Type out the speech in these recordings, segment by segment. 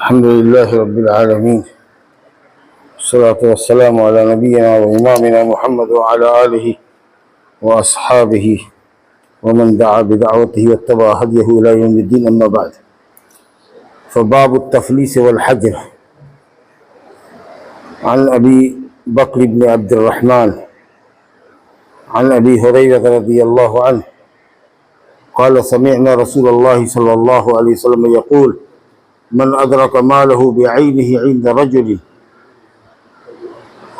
अल्हम्दुलिल्लाहि रब्बिल आलमीन अस्सलातु वस्सलामु अला नबिय्यिना व इमामिना मुहम्मद व अला आलिहि व अस्हाबिहि व मन दआ बिदअवतिहि वत्तबअ हदियहु इला यौमिद्दीन अम्मा बाद फबाबु तफलीस वल हज्र अन अबी बकर इब्न अब्दुर्रहमान अन अबी हुरैरा रज़ियल्लाहु अन्हु क़ाल समिअना रसूलल्लाहि सल्लल्लाहु अलैहि वसल्लम यक़ूल मन अदरक मालहु बिअैनिही इंद रजुलिन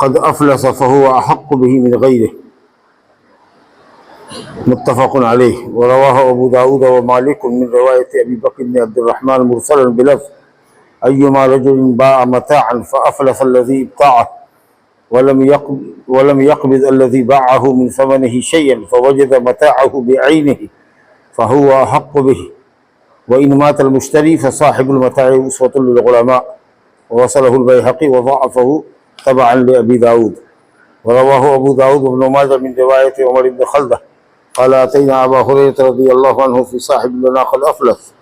क़द अफ़लस फ़हुव अहक़्क़ु बिही मिन ग़ैरिही मुत्तफ़क़ुन अलैहि व रवाहु अबू दाऊद व मालिक मिन रिवायत अबी बकर इब्न अब्दुर्रहमान मुरसलन बिलफ़्ज़ अय्युमा रजुलिन बाअ मताअन फ़अफ़लस अल्लज़ी इब्ताअह वलम यक़बिज़ अल्लज़ी बाअहु मिन समनिही शयअन फ़वजद मताअहु बिअैनिही फ़हुव अहक़्क़ु बिही व इन मातल मुश्तरी फ़साहिबुल मताइ उसवतुल लिल उलमा वसलहुल बैहक़ी व ज़अफ़हु तबअन लिअबी दाऊद व रवाहु अबू दाऊद व इब्न माजा मिन रिवायत उमर इब्न ख़ल्दह क़ाल अतैना अबा हुरैरह रज़ियल्लाहु अन्हु फ़ी साहिबिन लना क़द अफ़लस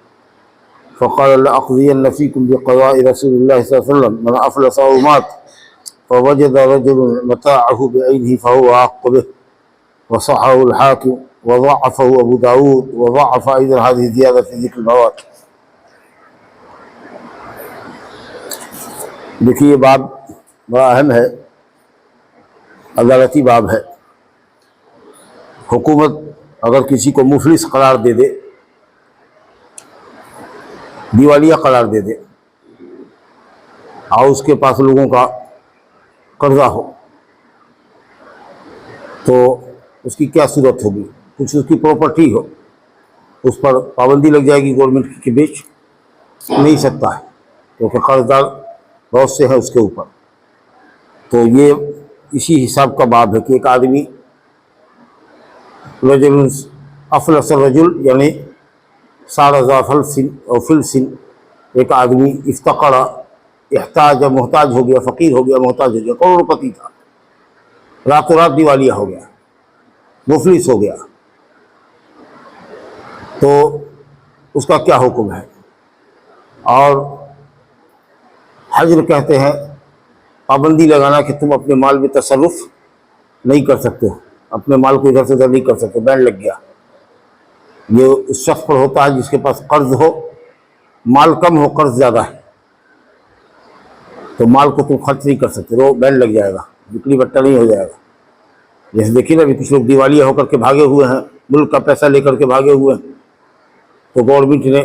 फ़क़ाल लअक़ज़ियन्न फ़ीकुम बिक़ज़ाइ रसूलिल्लाहि सल्लल्लाहु अलैहि वसल्लम मन अफ़लस औ मात फ़वजद रजुलुन मताअहु बिअैनिही फ़हुव अहक़्क़ु बिही व सह्हहुल हाकिम व ज़अफ़हु अबू दाऊद व ज़अफ़ अय्ज़न हाज़िही ज़ियादा फ़ी ज़िक्रिल मवात। देखिए ये बाब बड़ा अहम है, अदालती बाब है। हुकूमत अगर किसी को मुफलिस करार दे दे, दिवालिया करार दे दे और उसके पास लोगों का कर्जा हो तो उसकी क्या सूरत होगी। कुछ उसकी प्रॉपर्टी हो, उस पर पाबंदी लग जाएगी गवर्नमेंट की बेच नहीं सकता है क्योंकि कर्जदार बहुत से है उसके ऊपर। तो ये इसी हिसाब का बाब है कि एक आदमी रजुल अफलस रजुल यानी फिलसिन, एक आदमी इफ्तकरा एहताज मोहताज हो गया, फ़कीर हो गया, मोहताज हो गया, करोड़पति था, रातों रात दिवालिया हो गया, मुफलिस हो गया, तो उसका क्या हुक्म है। और हज्र कहते हैं पाबंदी लगाना कि तुम अपने माल में तसर्रुफ नहीं कर सकते हो, अपने माल को इधर से उधर नहीं कर सकते, बैन लग गया। ये उस शख्स पर होता है जिसके पास कर्ज हो, माल कम हो, कर्ज ज़्यादा है, तो माल को तुम खर्च नहीं कर सकते, वो बैन लग जाएगा, बिक्री बट्टा नहीं हो जाएगा। जैसे देखिए ना, अभी कुछ लोग दिवालिया होकर के भागे हुए हैं, मुल्क का पैसा लेकर के भागे हुए हैं, तो गवर्नमेंट ने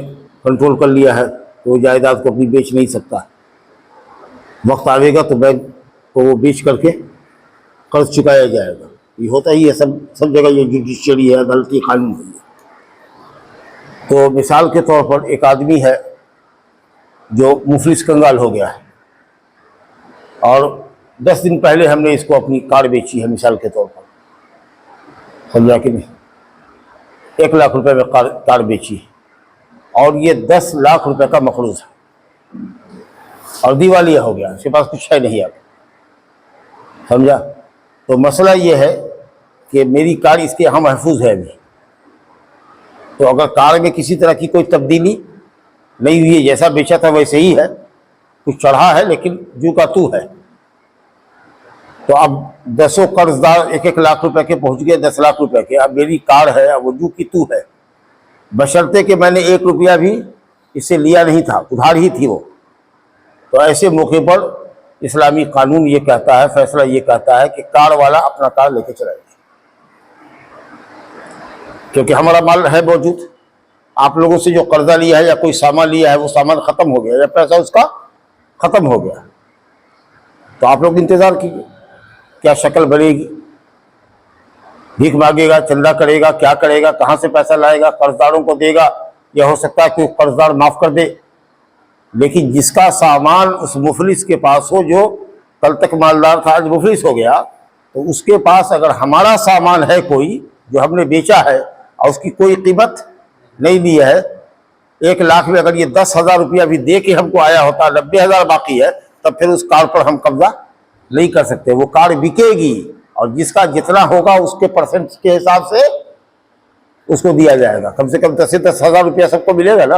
कंट्रोल कर लिया है तो वो जायदाद को अपनी बेच नहीं सकता। वक्त आएगा तो बैंक को वो बेच करके कर्ज चुकाया जाएगा। ये होता ही है सब जगह, ये जुडिशरी है, अदालती कानून है। तो मिसाल के तौर पर एक आदमी है जो मुफलिस कंगाल हो गया है और 10 दिन पहले हमने इसको अपनी कार बेची है, मिसाल के तौर पर, समझा कि नहीं, 1 लाख रुपए में कार बेची और ये 10 लाख रुपए का मकरूज है और दिवालिया हो गया, इसके पास कुछ है नहीं, आप समझा। तो मसला ये है कि मेरी कार इसके यहाँ महफूज है अभी, तो अगर कार में किसी तरह की कोई तब्दीली नहीं हुई है, जैसा बेचा था वैसे ही है, कुछ चढ़ा है लेकिन जू का तू है, तो अब 10 कर्जदार 1-1 लाख रुपए के पहुंच गए 10 लाख रुपए के। अब मेरी कार है, अब वो जू की तू है, बशर्ते कि मैंने 1 रुपया भी इससे लिया नहीं था, उधार ही थी वो। तो ऐसे मौके पर इस्लामी कानून ये कहता है, फैसला ये कहता है कि कार वाला अपना कार लेके चला जाए, क्योंकि हमारा माल है मौजूद। आप लोगों से जो कर्जा लिया है या कोई सामान लिया है, वो सामान खत्म हो गया या पैसा उसका खत्म हो गया, तो आप लोग इंतजार कीजिए क्या शक्ल बनेगी। भीख मांगेगा, चंदा करेगा, क्या करेगा, कहाँ से पैसा लाएगा, कर्जदारों को देगा, यह हो सकता है कि कर्जदार माफ कर दे। लेकिन जिसका सामान उस मुफलिस के पास हो, जो कल तक मालदार था आज मुफलिस हो गया, तो उसके पास अगर हमारा सामान है कोई जो हमने बेचा है और उसकी कोई कीमत नहीं दी है, 1 लाख में अगर ये 10,000 रुपया भी दे के हमको आया होता, 90,000 बाकी है, तब फिर उस कार पर हम कब्जा नहीं कर सकते। वो कार बिकेगी और जिसका जितना होगा उसके परसेंट के हिसाब से उसको दिया जाएगा। कम से कम 10 से 10,000 रुपया सबको मिलेगा ना।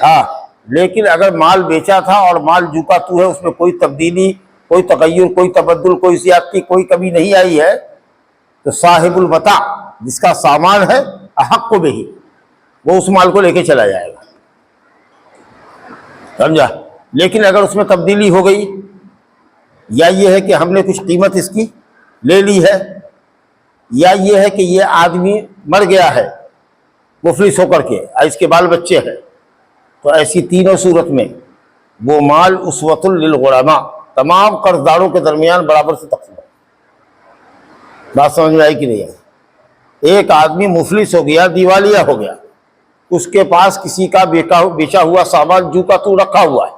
हाँ, लेकिन अगर माल बेचा था और माल जू का तू है, उसमें कोई तब्दीली, कोई तगय्युर, कोई तबद्दुल, कोई ज़ियादती, कोई कमी नहीं आई है, तो साहिबुल मता, जिसका सामान है, अहक्कु बिही, वो उस माल को लेके चला जाएगा, समझा। लेकिन अगर उसमें तब्दीली हो गई, या ये है कि हमने कुछ कीमत इसकी ले ली है, या ये है कि ये आदमी मर गया है मुफलिस होकर के, इसके बाल बच्चे हैं, तो ऐसी तीनों सूरत में वो माल उसवतुल लिल गुलामा, तमाम कर्जदारों के दरमियान बराबर से तकसीम है। बात समझ में आई कि नहीं आई? एक आदमी मुफलिस हो गया, दिवालिया हो गया, उसके पास किसी का बेचा हुआ सामान जू का तू रखा हुआ है,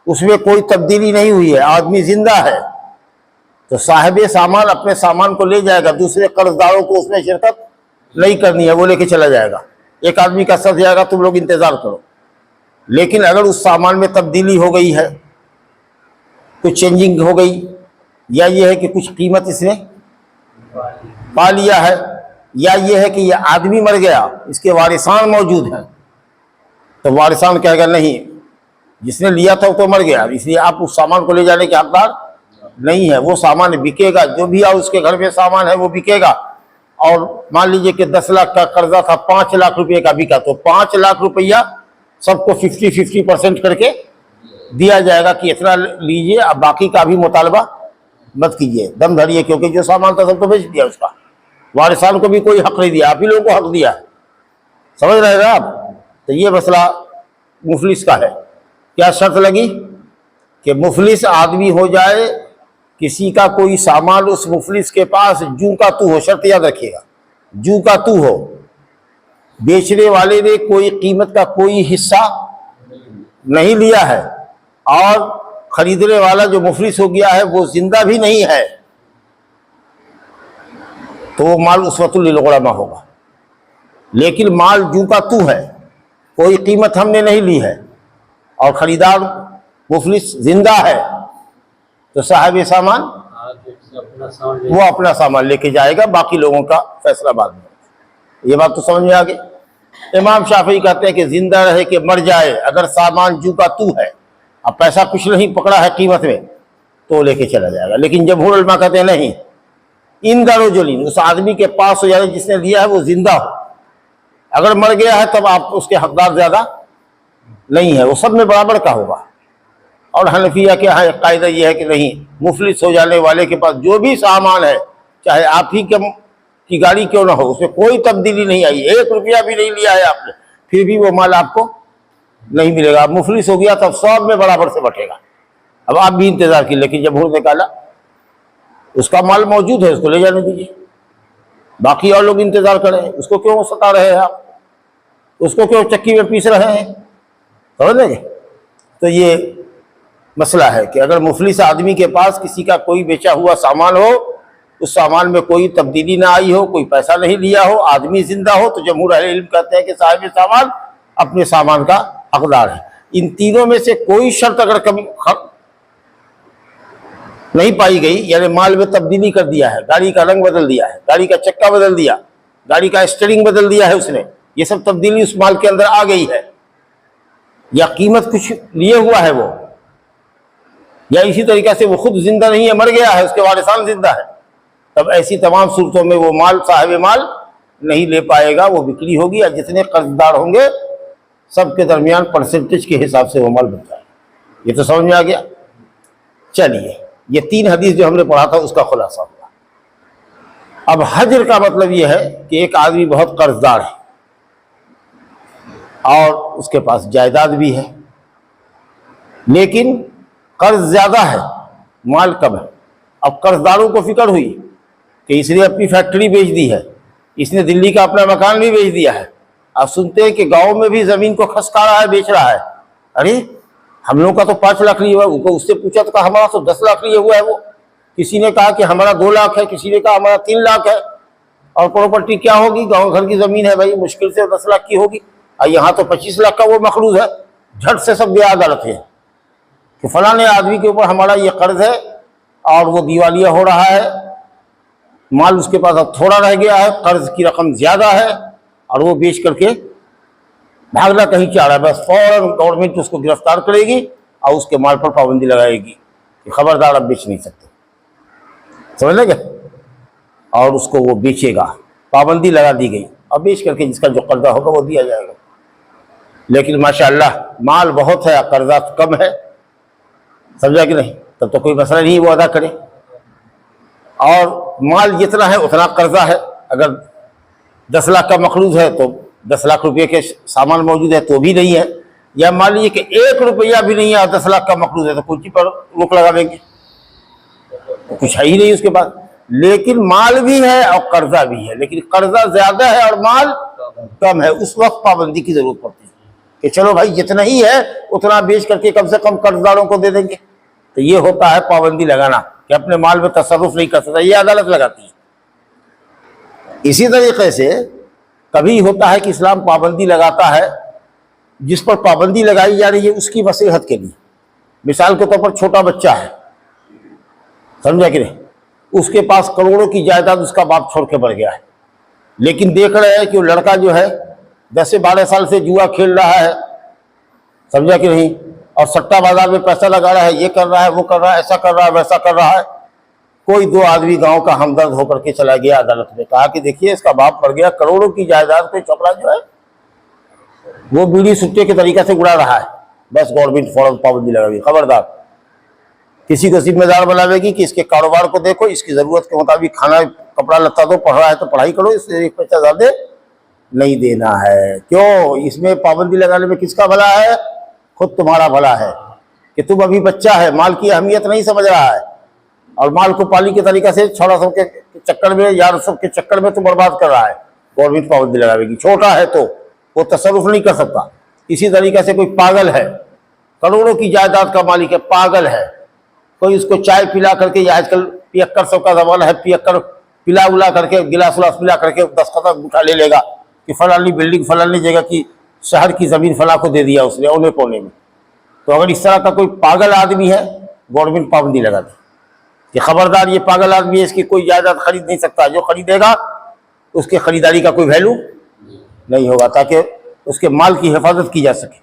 उसमें कोई तब्दीली नहीं हुई है, आदमी जिंदा है, तो साहिब सामान अपने सामान को ले जाएगा, दूसरे कर्जदारों को उसमें शिरकत नहीं करनी है, वो लेके चला जाएगा। एक आदमी का सच जाएगा, तुम लोग इंतजार करो। लेकिन अगर उस सामान में तब्दीली हो गई है, कुछ चेंजिंग हो गई, या ये है कि कुछ कीमत इसने पा लिया है, या ये है कि ये आदमी मर गया, इसके वारिसान मौजूद हैं, तो वारिसान कहेगा नहीं, जिसने लिया था वो तो मर गया, इसलिए आप उस सामान को ले जाने के हकदार नहीं है। वो सामान बिकेगा, जो भी उसके घर में सामान है वो बिकेगा। और मान लीजिए कि 10 लाख का कर्जा था, 5 लाख रुपए का बिका, तो 5 लाख रुपया सबको 50-50% करके दिया जाएगा कि इतना लीजिए, अब बाकी का भी मुतालबा मत कीजिए, दम धरिए, क्योंकि जो सामान था सबको बेच दिया, उसका वारिसान को भी कोई हक नहीं दिया, आप ही लोगों को हक दिया है। समझ रहे हैं आप? तो ये मसला मुफलिस का है। क्या शर्त लगी कि मुफलिस आदमी हो जाए, किसी का कोई सामान उस मुफलिस के पास जू का तू हो, शर्त याद रखिएगा, जू का तू हो, बेचने वाले ने कोई कीमत का कोई हिस्सा नहीं लिया है, और खरीदने वाला जो मुफलिस हो गया है वो जिंदा भी नहीं है, तो वो माल उसवतुल लिल गुलामा होगा। लेकिन माल जू का तू है, कोई कीमत हमने नहीं ली है, और खरीदार मुफलिस जिंदा है, तो साहिब सामान वो अपना सामान लेके जाएगा, बाकी लोगों का फैसला बाद में। ये बात तो समझ में आ गई। इमाम शाफी कहते हैं कि जिंदा रहे कि मर जाए, अगर सामान जू का तू है, अब पैसा कुछ नहीं पकड़ा है कीमत में, तो लेके चला जाएगा। लेकिन जमहूर उलमा कहते हैं नहीं, इन दरोजलीन, उस आदमी के पास हो जाए जिसने लिया है वो जिंदा हो, अगर मर गया है तब आप उसके हकदार ज्यादा नहीं है, वो सब में बराबर का होगा। और हनफिया के यहाँ कायदा यह है कि नहीं, मुफलिस हो जाने वाले के पास जो भी सामान है, चाहे आप ही की गाड़ी क्यों ना हो, उसमें कोई तब्दीली नहीं आई, 1 रुपया भी नहीं लिया है आपने, फिर भी वो माल आपको नहीं मिलेगा। मुफलिस हो गया तब सब में बराबर से बटेगा। अब आप भी इंतजार कीजिए, लेकिन जब जमहूर निकाला उसका माल मौजूद है, उसको ले जाने दीजिए, बाकी और लोग इंतजार करें, उसको क्यों सता रहे हैं आप, उसको क्यों चक्की में पीस रहे हैं? समझ लेंगे। तो ये मसला है कि अगर मुफलिस आदमी के पास किसी का कोई बेचा हुआ सामान हो, उस सामान में कोई तब्दीली ना आई हो, कोई पैसा नहीं लिया हो, आदमी जिंदा हो, तो जमहूर अहले इल्म कहते हैं कि साहिब सामान अपने सामान का हकदार है। इन तीनों में से कोई शर्त अगर कम नहीं पाई गई, यानी माल में तब्दीली कर दिया है, गाड़ी का रंग बदल दिया है, गाड़ी का चक्का बदल दिया, गाड़ी का स्टीयरिंग बदल दिया है उसने, ये सब तब्दीली उस माल के अंदर आ गई है, या कीमत कुछ लिए हुआ है वो, या इसी तरीके से वो खुद जिंदा नहीं है, मर गया है, उसके वारिसान जिंदा है, तब ऐसी तमाम सूरतों में वो माल साहिब माल नहीं ले पाएगा, वो बिक्री होगी, और जितने कर्जदार होंगे सबके दरमियान परसेंटेज के हिसाब से वो माल बन जाएगा। ये तो समझ में आ गया। चलिए, ये 3 हदीस जो हमने पढ़ा था उसका खुलासा हुआ। अब हजर का मतलब यह है कि एक आदमी बहुत कर्जदार है और उसके पास जायदाद भी है, लेकिन कर्ज ज्यादा है, माल कम है। अब कर्जदारों को फिक्र हुई कि इसने अपनी फैक्ट्री बेच दी है, इसने दिल्ली का अपना मकान भी बेच दिया है, अब सुनते हैं कि गांव में भी जमीन को खसका रहा है, बेच रहा है। अरे हम लोग का तो 5 लाख लिया हुआ है, उससे पूछा तो कहा हमारा तो 10 लाख लिया हुआ है। वो किसी ने कहा कि हमारा 2 लाख है, किसी ने कहा हमारा 3 लाख है। और प्रॉपर्टी क्या होगी, गांव घर की जमीन है भाई, मुश्किल से 10 लाख की होगी, और यहाँ तो 25 लाख का वो मखरूज है। झट से सब गया अदालत है कि फलाने आदमी के ऊपर हमारा ये कर्ज है और वो दिवालिया हो रहा है, माल उसके पास अब थोड़ा रह गया है, कर्ज की रकम ज्यादा है, और वो बेच करके भागना कहीं चाह रहा है, बस फौरन गवर्नमेंट उसको गिरफ्तार करेगी और उसके माल पर पाबंदी लगाएगी कि खबरदार अब बेच नहीं सकते, समझ लगे, और उसको वो बेचेगा, पाबंदी लगा दी गई। अब बेच करके जिसका जो कर्जा होगा वो दिया जाएगा। लेकिन माशाअल्लाह माल बहुत है, कर्जा कम है, समझा कि नहीं, तब तो कोई मसला नहीं वो अदा करे। और माल जितना है उतना कर्जा है। अगर 10 लाख का मखरूज है तो 10 लाख रुपये के सामान मौजूद है तो भी नहीं है, या मान लीजिए कि 1 रुपया भी नहीं है और 10 लाख का मखरूज है तो कुछ पर रोक लगा देंगे, तो कुछ है ही नहीं उसके पास। लेकिन माल भी है और कर्जा भी है, लेकिन कर्जा ज्यादा है और माल कम है, उस वक्त पाबंदी की जरूरत पड़ती है कि चलो भाई जितना ही है उतना बेच करके कम से कम कर्जदारों को दे देंगे। तो ये होता है पाबंदी लगाना कि अपने माल में तसर्रुफ नहीं कर सकता, ये अदालत लगाती है। इसी तरीके से कभी होता है कि इस्लाम पाबंदी लगाता है, जिस पर पाबंदी लगाई जा रही है उसकी मसलहत के लिए। मिसाल के तौर पर छोटा बच्चा है, समझा कि नहीं, उसके पास करोड़ों की जायदाद उसका बाप छोड़ के बढ़ गया है, लेकिन देख रहे हैं कि वो लड़का जो है 10 से 12 साल से जुआ खेल रहा है, समझा कि नहीं, और सट्टा बाजार में पैसा लगा रहा है, ये कर रहा है, वो कर रहा है, ऐसा कर रहा है, वैसा कर रहा है। कोई 2 आदमी गांव का हमदर्द होकर के चला गया अदालत में, कहा कि देखिए इसका बाप मर गया, करोड़ों की जायदाद कोई छोकरा जो है वो बीड़ी सुट्टे के तरीके से उड़ा रहा है, बस गवर्नमेंट फौरन पाबंदी लगाएगी, खबरदार किसी को जिम्मेदार बनावेगी कि इसके कारोबार को देखो, इसकी जरूरत के मुताबिक खाना कपड़ा लत्ता दो, पढ़ रहा है तो पढ़ाई करो, इससे 1 पैसा ज्यादा नहीं देना है। क्यों? इसमें पाबंदी लगाने में किसका भला है? खुद तुम्हारा भला है कि तुम अभी बच्चा है, माल की अहमियत नहीं समझ रहा है और माल को पाली के तरीके से छोड़ा सब के चक्कर में, यार सब के चक्कर में तुम बर्बाद कर रहा है, गवर्नमेंट पाबंदी लगाएगी। छोटा है तो वो तसर्रुफ नहीं कर सकता। इसी तरीके से कोई पागल है, करोड़ों की जायदाद का मालिक है, पागल है, कोई उसको चाय पिला करके, या आजकल पियक्कर सबका जमाना है, पियक्कर पिला उला करके गिलास उलास पिला करके 10 कदम उठा ले लेगा कि फलानी बिल्डिंग फलानी जगह की शहर की जमीन फला को दे दिया उसने औने पौने में। तो अगर इस तरह का कोई पागल आदमी है, गवर्नमेंट पाबंदी लगा दी कि खबरदार ये पागल आदमी है, इसकी कोई जायदाद खरीद नहीं सकता, जो खरीदेगा उसके खरीदारी का कोई वैल्यू नहीं होगा, ताकि उसके माल की हिफाजत की जा सके।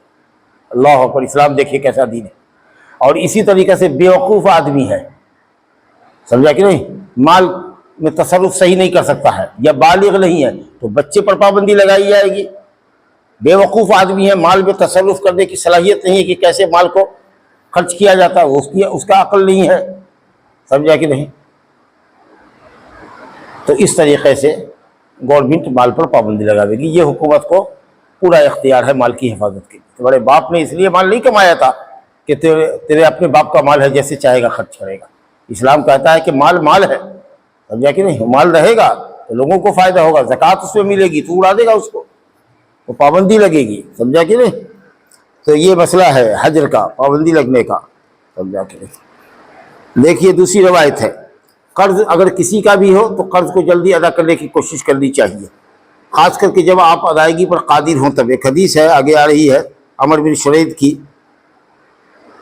अल्लाह पर इस्लाम देखिए कैसा दीन है। और इसी तरीके से बेवकूफ़ आदमी है, समझा कि नहीं, माल में तसर्रुफ सही नहीं कर सकता है या बालिग नहीं है तो बच्चे पर पाबंदी लगाई जाएगी। बेवकूफ़ आदमी है, माल में तसर्रुफ करने की सलाहियत नहीं है कि कैसे माल को खर्च किया जाता है, उसका अक्ल नहीं है, समझा कि नहीं। तो इस तरीके से गवर्नमेंट माल पर पाबंदी लगाएगी। ये हुकूमत को पूरा इख्तियार है माल की हिफाजत के लिए। तुम्हारे बाप ने इसलिए माल नहीं कमाया था कि तेरे अपने बाप का माल है, जैसे चाहेगा खर्च करेगा। इस्लाम कहता है कि माल माल है, समझा कि नहीं, माल रहेगा तो लोगों को फायदा होगा, ज़कात उसमें मिलेगी, तू उड़ा देगा उसको, तो पाबंदी लगेगी, समझा कि नहीं। तो ये मसला है हजर का, पाबंदी लगने का, समझा कि नहीं। देखिए दूसरी रवायत है, कर्ज अगर किसी का भी हो तो कर्ज को जल्दी अदा करने की कोशिश करनी चाहिए, खास करके जब आप अदायगी पर कादिर हों तब। एक हदीस है आगे आ रही है अमर बिन शुरैद की,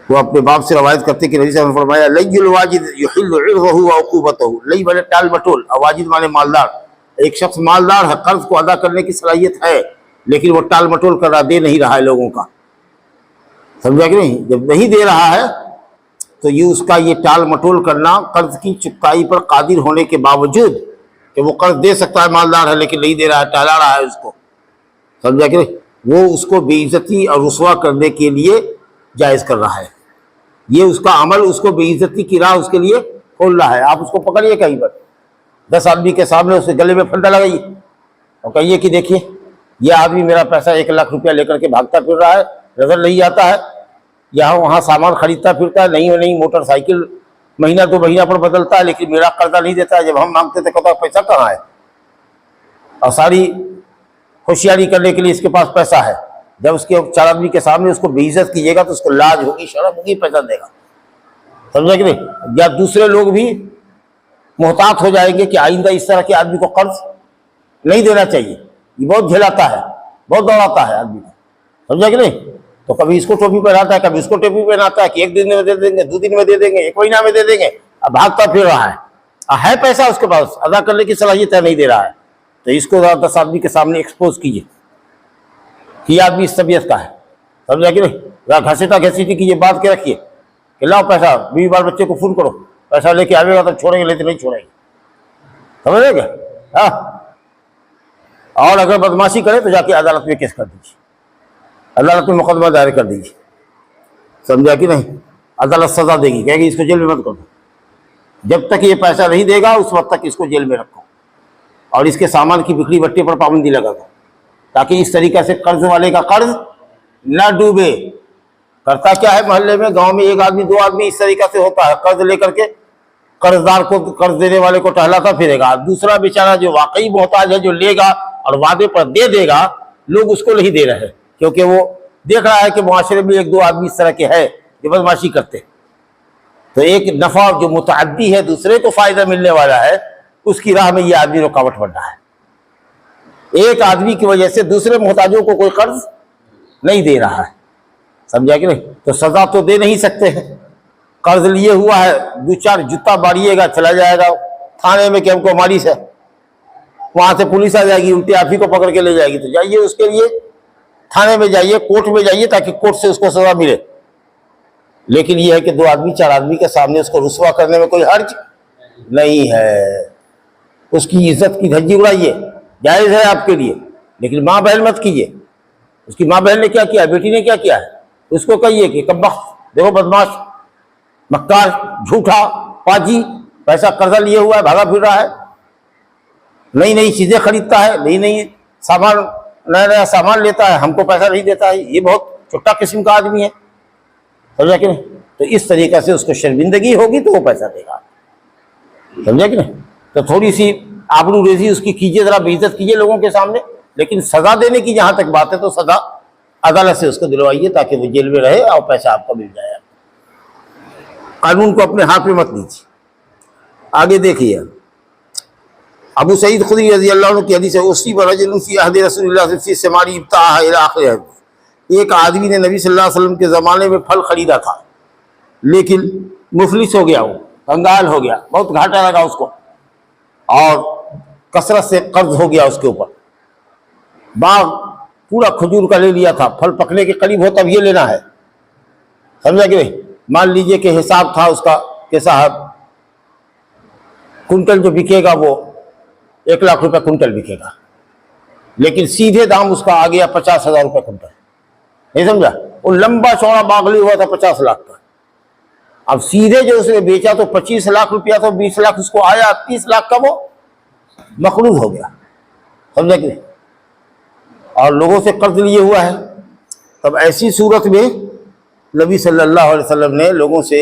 वो अपने बाप से रवायत करते कि नबी सल्लल्लाहु अलैहि वसल्लम ने फरमाया लय्युल वाजिद युहिल्लु इर्दहु व उक़ूबतहु। लई माने टाल मटोल, वाजिद माने मालदार। एक शख्स मालदार है, कर्ज को अदा करने की सलाहियत है, लेकिन वो टाल मटोल कर रहा, दे नहीं रहा है लोगों का, समझा कि नहीं। जब नहीं दे रहा है तो ये उसका ये टाल मटोल करना, कर्ज की चुकाई पर कादिर होने के बावजूद कि वो कर्ज दे सकता है, मालदार है, लेकिन नहीं दे रहा है, टाला रहा है उसको, समझा कि नहीं, वो उसको बेइज्जती और रुसवा करने के लिए जायज़ कर रहा है। ये उसका अमल उसको बेइज्जती की राह उसके लिए खोल रहा है। आप उसको पकड़िए कहीं पर 10 आदमी के सामने, उसके गले में फंदा लगाइए और कहिए कि देखिए ये आदमी मेरा पैसा 1 लाख रुपया लेकर के भागता फिर रहा है, नजर नहीं आता है, यहाँ वहाँ सामान खरीदता फिरता है, नहीं मोटरसाइकिल महीना 2 महीना पर बदलता है, लेकिन मेरा कर्जा नहीं देता है। जब हम मांगते थे कहता पैसा कहाँ है, और सारी होशियारी करने के लिए इसके पास पैसा है। जब उसके 4 आदमी के सामने उसको बेइज्जत कीजिएगा तो उसको लाज होगी, शर्म होगी, पैसा देगा, समझा कि नहीं। या दूसरे लोग भी मोहतात हो जाएंगे कि आइंदा इस तरह के आदमी को कर्ज नहीं देना चाहिए, ये बहुत झेलाता है, बहुत दौड़ाता है आदमी को, समझा कि नहीं। तो कभी इसको टोपी पहनाता है, कभी उसको टोपी पहनाता है कि 1 दिन में दे देंगे, 2 दिन में दे देंगे, 1 महीना में दे देंगे। अब भागता फिर रहा है पैसा उसके पास, अदा करने की सलाहियत है, नहीं दे रहा है, तो इसको 10 आदमी के सामने एक्सपोज कीजिए कि ये आदमी इस तबीयत का है, समझा कि नहीं। या घसीटा घसीटी की ये बात के रखिए कि लाओ पैसा, 20 बार बच्चे को फोन करो, पैसा लेके आवेगा तो छोड़ेंगे, लेते नहीं छोड़ेंगे, समझ रहे क्या। हाँ, और अगर बदमाशी करे तो जाके अदालत में केस कर दीजिए, अदालत में मुकदमा दायर कर दीजिए, समझा कि नहीं। अदालत सजा देगी, कहेगी इसको जेल में मत करो, जब तक ये पैसा नहीं देगा उस वक्त तक इसको जेल में रखो और इसके सामान की बिक्री बट्टे पर पाबंदी लगा दो, ताकि इस तरीके से कर्ज वाले का कर्ज न डूबे। करता क्या है, मोहल्ले में गांव में एक आदमी 2 आदमी इस तरीके से होता है, कर्ज लेकर के कर्जदार को, कर्ज देने वाले को टहलाता फिरेगा, दूसरा बेचारा जो वाकई मोहताज है, जो लेगा और वादे पर दे देगा, लोग उसको नहीं दे रहे हैं, क्योंकि वो देख रहा है कि मुआशरे में 1-2 आदमी इस तरह के हैं जो बदमाशी करते। तो एक नफा जो मुतअद्दी है, दूसरे को फायदा मिलने वाला है, उसकी राह में ये आदमी रुकावट बन रहा है। एक आदमी की वजह से दूसरे मोहताजों को कोई कर्ज नहीं दे रहा है, समझा कि नहीं। तो सजा तो दे नहीं सकते हैं, कर्ज लिए हुआ है, 2-4 जूता बाड़िएगा, चला जाएगा थाने में कि हमको हमारी से, वहां से पुलिस आ जाएगी, उल्टे आप ही को पकड़ के ले जाएगी। तो जाइए उसके लिए थाने में जाइए, कोर्ट में जाइए, ताकि कोर्ट से उसको सजा मिले। लेकिन यह है कि 2 आदमी 4 आदमी के सामने उसको रुसवा करने में कोई हर्ज नहीं है, उसकी इज्जत की धज्जी उड़ाइए, जायज है आपके लिए, लेकिन माँ बहन मत कीजिए। उसकी माँ बहन ने क्या किया, बेटी ने क्या किया है, उसको कहिए कि कब्बख्त, देखो बदमाश, मक्कार, झूठा, पाजी, पैसा कर्जा लिए हुआ है, भागा फिर रहा है, नई नई चीजें खरीदता है, नई नई सामान, नया नया सामान लेता है, हमको पैसा नहीं देता है, ये बहुत छोटा किस्म का आदमी है, समझा कि नहीं। तो इस तरीके से उसको शर्मिंदगी होगी तो वो पैसा देगा, समझा कि नहीं। तो थोड़ी सी आबरू रेजी उसकी कीजिए, जरा बेइज्जत कीजिए लोगों के सामने, लेकिन सजा देने की जहां तक बात है तो सजा अदालत से उसको दिलवाइए, ताकि वो जेल में रहे और पैसा आपको मिल जाए। कानून को अपने हाथ में मत लीजिए। आगे देखिए, अबू सईद खुदरी रज़ी अल्लाह अन्हु की हदीस है, उसी पर अहद रसूलुल्लाह से समारी इब्ताह इला आखिर। एक आदमी ने नबी सल्लल्लाहु अलैहि वसल्लम के ज़माने में फल खरीदा था, लेकिन मुफलिस हो गया, वो कंगाल हो गया, बहुत घाटा लगा उसको और कसरत से कर्ज हो गया उसके ऊपर। बाग पूरा खजूर का ले लिया था, फल पकने के करीब हो तब ये लेना है, समझा कि नहीं। मान लीजिए कि हिसाब था उसका कि साहब कुंटल जो बिकेगा वो 1 लाख रुपए कुंटल बिकेगा, लेकिन सीधे दाम उसका आ गया 50,000 रुपये कुंटल, नहीं समझा। वो लंबा चौड़ा बागली हुआ था 50 लाख का। अब सीधे जो उसने बेचा तो 25 लाख रुपया, तो 20 लाख उसको आया, 30 लाख का वो मकरूज हो गया, समझा कि नहीं। और लोगों से कर्ज लिए हुआ है। तब ऐसी सूरत में नबी सल्लल्लाहु अलैहि वसल्लम ने लोगों से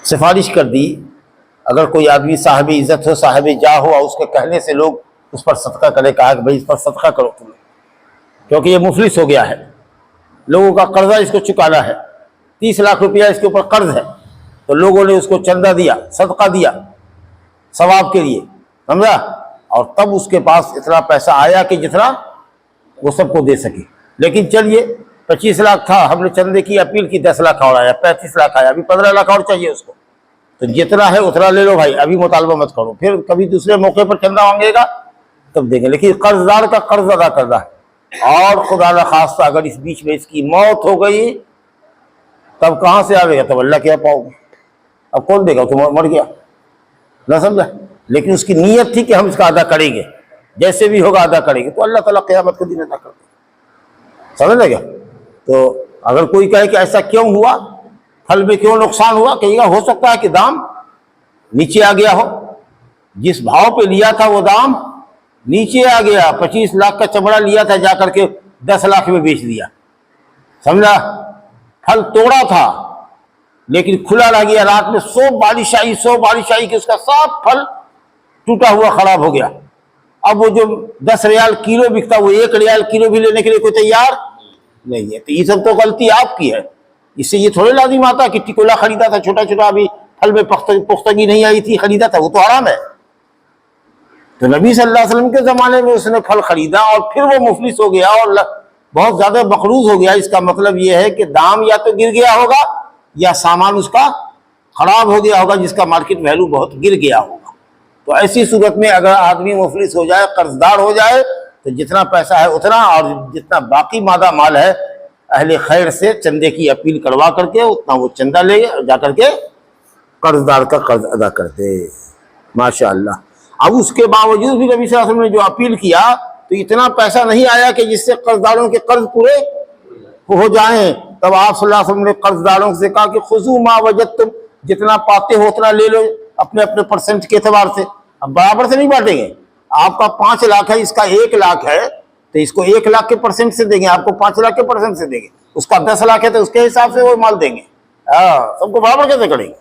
सिफारिश कर दी, अगर कोई आदमी साहिब इज्जत हो, साहिब जा हो, और उसके कहने से लोग उस पर सदका करें, कहा कि भाई इस पर सदका करो तुम, क्योंकि ये मुफलिस हो गया है, लोगों का कर्जा इसको चुकाना है, 30 लाख रुपया इसके ऊपर कर्ज है। तो लोगों ने उसको चंदा दिया, सदका दिया सवाब के लिए, समझा। और तब उसके पास इतना पैसा आया कि जितना वो सबको दे सके। लेकिन चलिए 25 लाख था, हमने चंदे की अपील की, 10 लाख और आया, 35 लाख आया, अभी 15 लाख और चाहिए उसको। तो जितना है उतना ले लो भाई, अभी मुतालबा मत करो, फिर कभी दूसरे मौके पर चंदा मांगेगा तब देंगे। लेकिन कर्जदार का कर्ज अदा करना है। और खुदा न खास्ता अगर इस बीच में इसकी मौत हो गई तब कहाँ से आवेगा, तब अल्लाह क्या पाओगे, अब कौन देगा, तुम मर गया ना, समझा। लेकिन उसकी नीयत थी कि हम इसका अदा करेंगे, जैसे भी होगा अदा करेंगे, तो अल्लाह ताला क़यामत के दिन अदा कर देगा, समझ लेगा। तो अगर कोई कहे कि ऐसा क्यों हुआ, फल में क्यों नुकसान हुआ, कहिएगा हो सकता है कि दाम नीचे आ गया हो, जिस भाव पे लिया था वो दाम नीचे आ गया। 25 लाख का चमड़ा लिया था, जाकर के 10 लाख में बेच दिया, समझा। फल तोड़ा था लेकिन खुला रह गया, रात में 100 बारिश आई कि उसका सब फल टूटा हुआ खराब हो गया। अब वो जो 10 रियाल किलो बिकता, वो 1 रियाल किलो भी लेने के लिए कोई तैयार नहीं है। तो ये सब तो गलती आपकी है। इससे ये थोड़े लाजिम आता कि टिकोला खरीदा था छोटा छोटा, अभी फल में पुख्तगी नहीं आई थी, खरीदा था, वो तो हराम है। तो नबी सल्लल्लाहु अलैहि वसल्लम के ज़माने में उसने फल खरीदा और फिर वो मुफलिस हो गया और बहुत ज़्यादा मकरूज हो गया। इसका मतलब ये है कि दाम या तो गिर गया होगा या सामान उसका खराब हो गया होगा, जिसका मार्केट वैल्यू बहुत गिर गया होगा। तो ऐसी सूरत में अगर आदमी मुफलिस हो जाए, कर्जदार हो जाए, तो जितना पैसा है उतना, और जितना बाकी मादा माल है अहले खैर से चंदे की अपील करवा करके उतना वो चंदा ले जा करके कर्जदार का कर्ज अदा करते। माशाअल्लाह। अब उसके बावजूद भी नबी सल्लल्लाहु अलैहि वसल्लम ने जो अपील किया तो इतना पैसा नहीं आया कि जिससे कर्जदारों के कर्ज पूरे हो जाएं। तब आप सल्लल्लाहु अलैहि वसल्लम ने कर्जदारों से कहा कि खुजू मा वजदतुम, जितना पाते हो उतना ले लो अपने अपने परसेंट के एतबार से। अब बराबर से नहीं बांटेंगे। आपका 5 लाख है, इसका 1 लाख है, तो इसको 1 लाख के परसेंट से देंगे, आपको 5 लाख के परसेंट से देंगे। उसका 10 लाख है तो उसके हिसाब से वो माल देंगे। सबको बराबर कैसे करेंगे?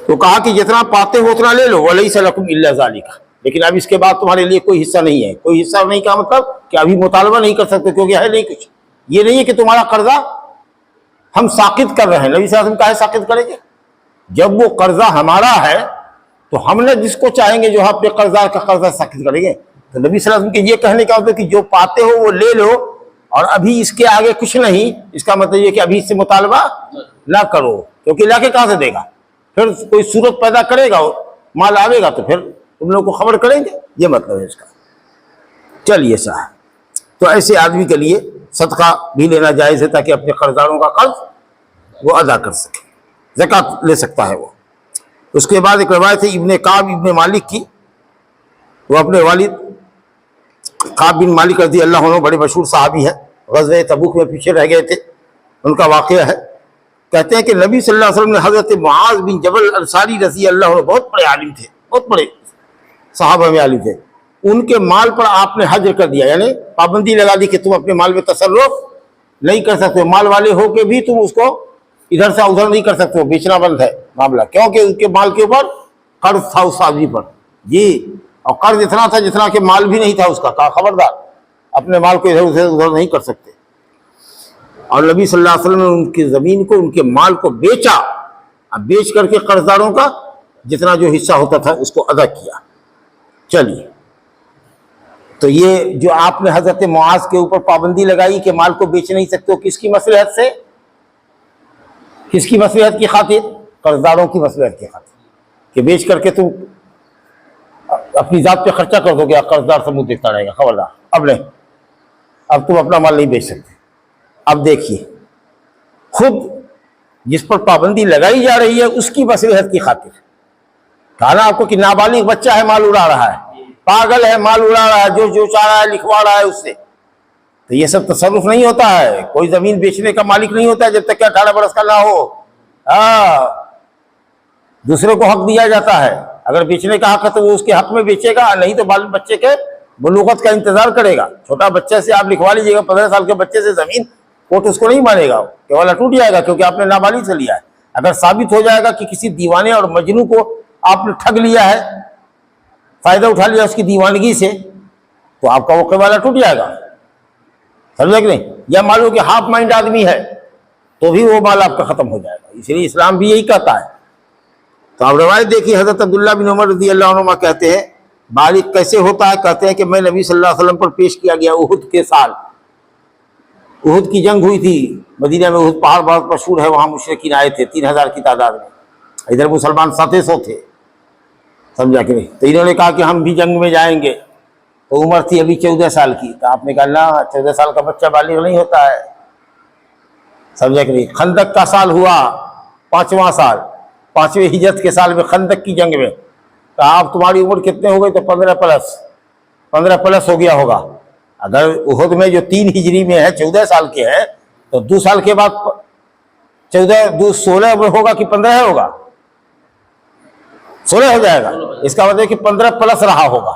तो कहा कि जितना पाते हो उतना ले लो, वलैसा लकुम इल्ला ज़ालिका, लेकिन अब इसके बाद तुम्हारे लिए कोई हिस्सा नहीं है। कोई हिस्सा नहीं का मतलब कि अभी मुतालबा नहीं कर सकते क्योंकि है नहीं कुछ। ये नहीं है कि तुम्हारा कर्जा हम साकित कर रहे हैं। नबी सल्लल्लाहु अलैहि वसल्लम काहे साकित करेंगे? जब वो कर्जा हमारा है तो हमने जिसको चाहेंगे जो अपने कर्जदार का कर्जा साकित करेंगे। तो नबी सल्लल्लाहु अलैहि वसल्लम के ये कहने का मतलब कि जो पाते हो वो ले लो और अभी इसके आगे कुछ नहीं। इसका मतलब ये कि अभी इससे मुतालबा ना करो, क्योंकि लाके कहां से देगा? फिर कोई सूरत पैदा करेगा, माल आवेगा तो फिर तुम लोग को खबर करेंगे। ये मतलब है इसका। चलिए साहब, तो ऐसे आदमी के लिए सदका भी लेना जायज़ है ताकि अपने कर्जदारों का कर्ज वो अदा कर सके, ज़कात ले सकता है वो। उसके बाद एक रवायत है इब्ने काब इब्ने मालिक की। वो अपने वालिद काब बिन मालिक रज़ी अल्लाह अन्हु बड़े मशहूर सहाबी है, ग़ज़वे तबूक में पीछे रह गए थे, उनका वाक़या है। कहते हैं कि नबी सल्लल्लाहु अलैहि वसल्लम ने हज़रत मुआज़ बिन जबल अंसारी रज़ी अल्लाह अन्हु, बहुत बड़े आलिम थे, बहुत बड़े सहाबा में आलिम थे, उनके माल पर आपने हजर कर दिया, यानी पाबंदी लगा दी कि तुम अपने माल में तसर्रुफ नहीं कर सकते। माल वाले हो के भी तुम उसको इधर से उधर नहीं कर सकते हो, बेचना बंद है मामला, क्योंकि उनके माल के ऊपर कर्ज था उस आदमी पर जी, और कर्ज इतना था जितना कि माल भी नहीं था उसका। कहा खबरदार अपने माल को इधर उधर नहीं कर सकते। और नबी सल्लल्लाहु अलैहि वसल्लम ने उनकी ज़मीन को, उनके माल को बेचा, अब बेच करके कर्जदारों का जितना जो हिस्सा होता था उसको अदा किया। चलिए, तो ये जो आपने हजरत मुआज के ऊपर पाबंदी लगाई कि माल को बेच नहीं सकते हो, किसकी मसलहत से? किसकी मसलहत की खातिर? कर्जदारों की मसलहत की खातिर, कि बेच करके तुम अपनी जात पे खर्चा कर दोगे, कर्जदार से मुंह देखता रहेगा, खबरदार अब नहीं, अब तुम अपना माल नहीं बेच सकते। अब देखिए, खुद जिस पर पाबंदी लगाई जा रही है उसकी मसलहत की खातिर कहा ना आपको कि नाबालिग बच्चा है, माल उड़ा रहा है, पागल है, माल उड़ा रहा है, जो चाह रहा है लिखवा रहा है उससे, तो ये सब तसर्रुफ नहीं होता है। कोई जमीन बेचने का मालिक नहीं होता है जब तक कि 18 बरस का ना हो। दूसरे को हक दिया जाता है, अगर बेचने का हक है तो वो उसके हक में बेचेगा, नहीं तो बाल बच्चे के बलूगत का इंतजार करेगा। छोटा बच्चे से आप लिखवा लीजिएगा, 15 साल के बच्चे से जमीन, कोर्ट उसको नहीं मानेगा, केवल टूट जाएगा क्योंकि आपने नाबालिग से लिया है। अगर साबित हो जाएगा कि किसी दीवाने और मजनू को आपने ठग लिया है, फायदा उठा लिया उसकी दीवानगी से, तो आपका वो केवल टूट जाएगा, समझे कि नहीं? या मान लो कि हाफ माइंड आदमी है तो भी वो माल आपका खत्म हो जाएगा। इसलिए इस्लाम भी यही कहता है। तो आप रवायत देखिए, हजरत अब्दुल्लाह बिन उमर रज़ी अल्लाह अन्हुमा कहते हैं बालिग कैसे होता है? कहते हैं कि मैं नबी सल्लल्लाहु अलैहि वसल्लम पर पेश किया गया उहुद के साल। उहुद की जंग हुई थी मदीना में, उहुद पहाड़ बहुत मशहूर है, वहाँ मुशरिकीन आए थे 3000 की तादाद में, इधर मुसलमान 700 थे, समझा कि नहीं? तो इन्होंने कहा कि हम भी जंग में जाएंगे। तो उम्र थी अभी 14 साल की, तो आपने कहा ना, 14 साल का बच्चा बालिग नहीं होता है, समझा कि नहीं? खंदक का साल हुआ 5वां साल, 5वें हिजरत के साल में खंदक की जंग में, तो आप तुम्हारी उम्र कितने हो गई? तो 15 प्लस हो गया होगा। अगर उहुद में जो 3 हिजरी में है 14 साल के हैं, तो 2 साल के बाद 16 होगा कि 15 होगा? 16 हो जाएगा। इसका मतलब कि 15 प्लस रहा होगा।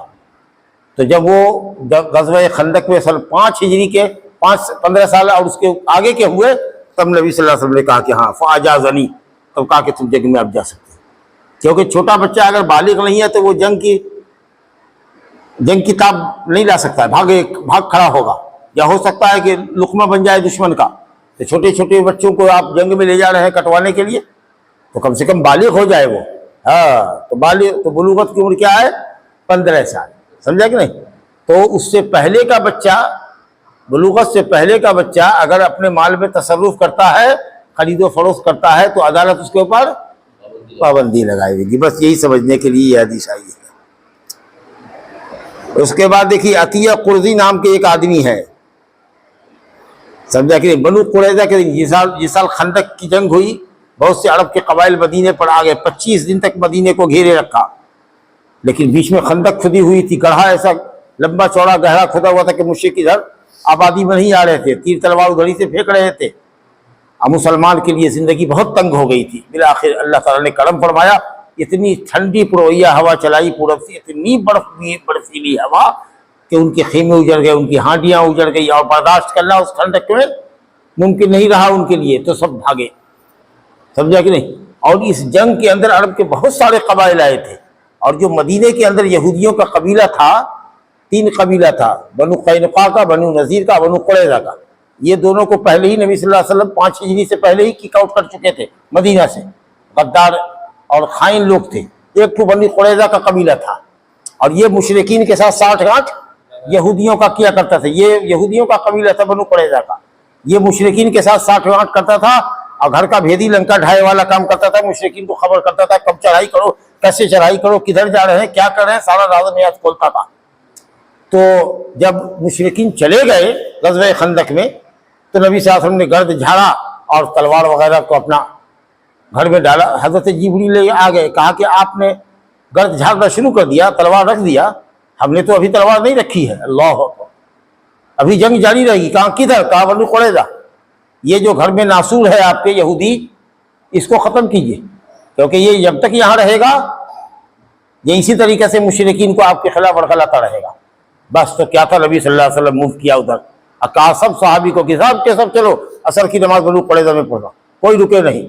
तो जब वो ग़ज़वा खंदक में सन 5 हिजरी के 15 साल और उसके आगे के हुए, तब नबी सल्लल्लाहु अलैहि वसल्लम ने कहा कि हाँ फ़ाजाज़नी, तब कहा कि तुम जंग में अब जा सकते हो। क्योंकि छोटा बच्चा अगर बालिग नहीं है तो वो जंग की ताब नहीं ला सकता है, भाग खड़ा होगा, या हो सकता है कि लुक़मा बन जाए दुश्मन का। तो छोटे छोटे बच्चों को आप जंग में ले जा रहे हैं कटवाने के लिए, तो कम से कम बालिग हो जाए वो। तो बुलूगत की उम्र क्या है? 15 साल, समझा कि नहीं? तो उससे पहले का बच्चा, बुलूगत से पहले का बच्चा अगर अपने माल में तसर्रुफ करता है, खरीदो फरोख्त करता है, तो अदालत उसके ऊपर पाबंदी लगाएगी। बस यही समझने के लिए यह हदीस आई है। उसके बाद देखिए अतिया कुर्जी नाम के एक आदमी है, समझा कि नहीं, बनु कुरैजा के जिस साल खंदक की जंग हुई, बहुत से अरब के कबाइल मदीने पर आ गए, 25 दिन तक मदीने को घेरे रखा, लेकिन बीच में खंदक खुदी हुई थी, गढ़ा ऐसा लंबा चौड़ा गहरा खुदा हुआ था कि मुश्रिक इधर आबादी में नहीं आ रहे थे, तीर तलवार उधरी से फेंक रहे थे। अब मुसलमान के लिए जिंदगी बहुत तंग हो गई थी। फिर आखिर अल्लाह ताला ने करम फरमाया, इतनी ठंडी पुरवैया हवा चलाई पूरब से, इतनी बर्फीली हवा कि उनके खेमे उजड़ गए, उनकी हांडियां उजड़ गई, और बर्दाश्त करना उस ठंडक में मुमकिन नहीं रहा उनके लिए, तो सब भागे, समझा कि नहीं। और इस जंग के अंदर अरब के बहुत सारे कबाइल आए थे, और जो मदीने के अंदर यहूदियों का कबीला था, 3 कबीला था, बनु कैनुका का, बनु नज़ीर का, बनु कुरैजा का। ये दोनों को पहले ही नबी सल्लल्लाहु अलैहि वसल्लम 5 हिजरी से पहले ही किक आउट कर चुके थे मदीना से। गद्दार और खाइन लोग थे। एक तो बनु कुरैजा का कबीला था, और ये मुशरिकीन के साथ साठ-गांठ यहूदियों का किया करता था। ये यहूदियों का कबीला था बनु कुरैजा का, ये मुशरिकीन के साथ साठ-गांठ करता था, और घर का भेदी लंका ढाए वाला काम करता था। मुशरिकीन को खबर करता था, कब चढ़ाई करो, कैसे चढ़ाई करो, किधर जा रहे हैं, क्या कर रहे हैं, सारा राज नियात खोलता था। तो जब मुशरिकीन चले गए ग़ज़वे खंदक में, तो नबी सल्लल्लाहु अलैहि वसल्लम ने गर्द झाड़ा और तलवार वगैरह को अपना घर में डाला। हज़रत जिब्रील ले आ गए, कहा कि आपने गर्द झाड़ना शुरू कर दिया, तलवार रख दिया, हमने तो अभी तलवार नहीं रखी है। अल्लाह, अभी जंग जारी रहेगी। कहा किधर? कहा बनु कुरैजा। ये जो घर में नासूर है आपके यहूदी, इसको ख़त्म कीजिए, क्योंकि ये जब तक यहाँ रहेगा ये इसी तरीके से मुशरिकीन को आपके खिलाफ भड़काता रहेगा। बस, तो क्या था, नबी सल्लल्लाहु अलैहि वसल्लम मूव किया उधर, और कहा सब सहाबी को कि सब के सब चलो असर की नमाज बनु कुरैजा में पढ़ो, कोई रुके नहीं।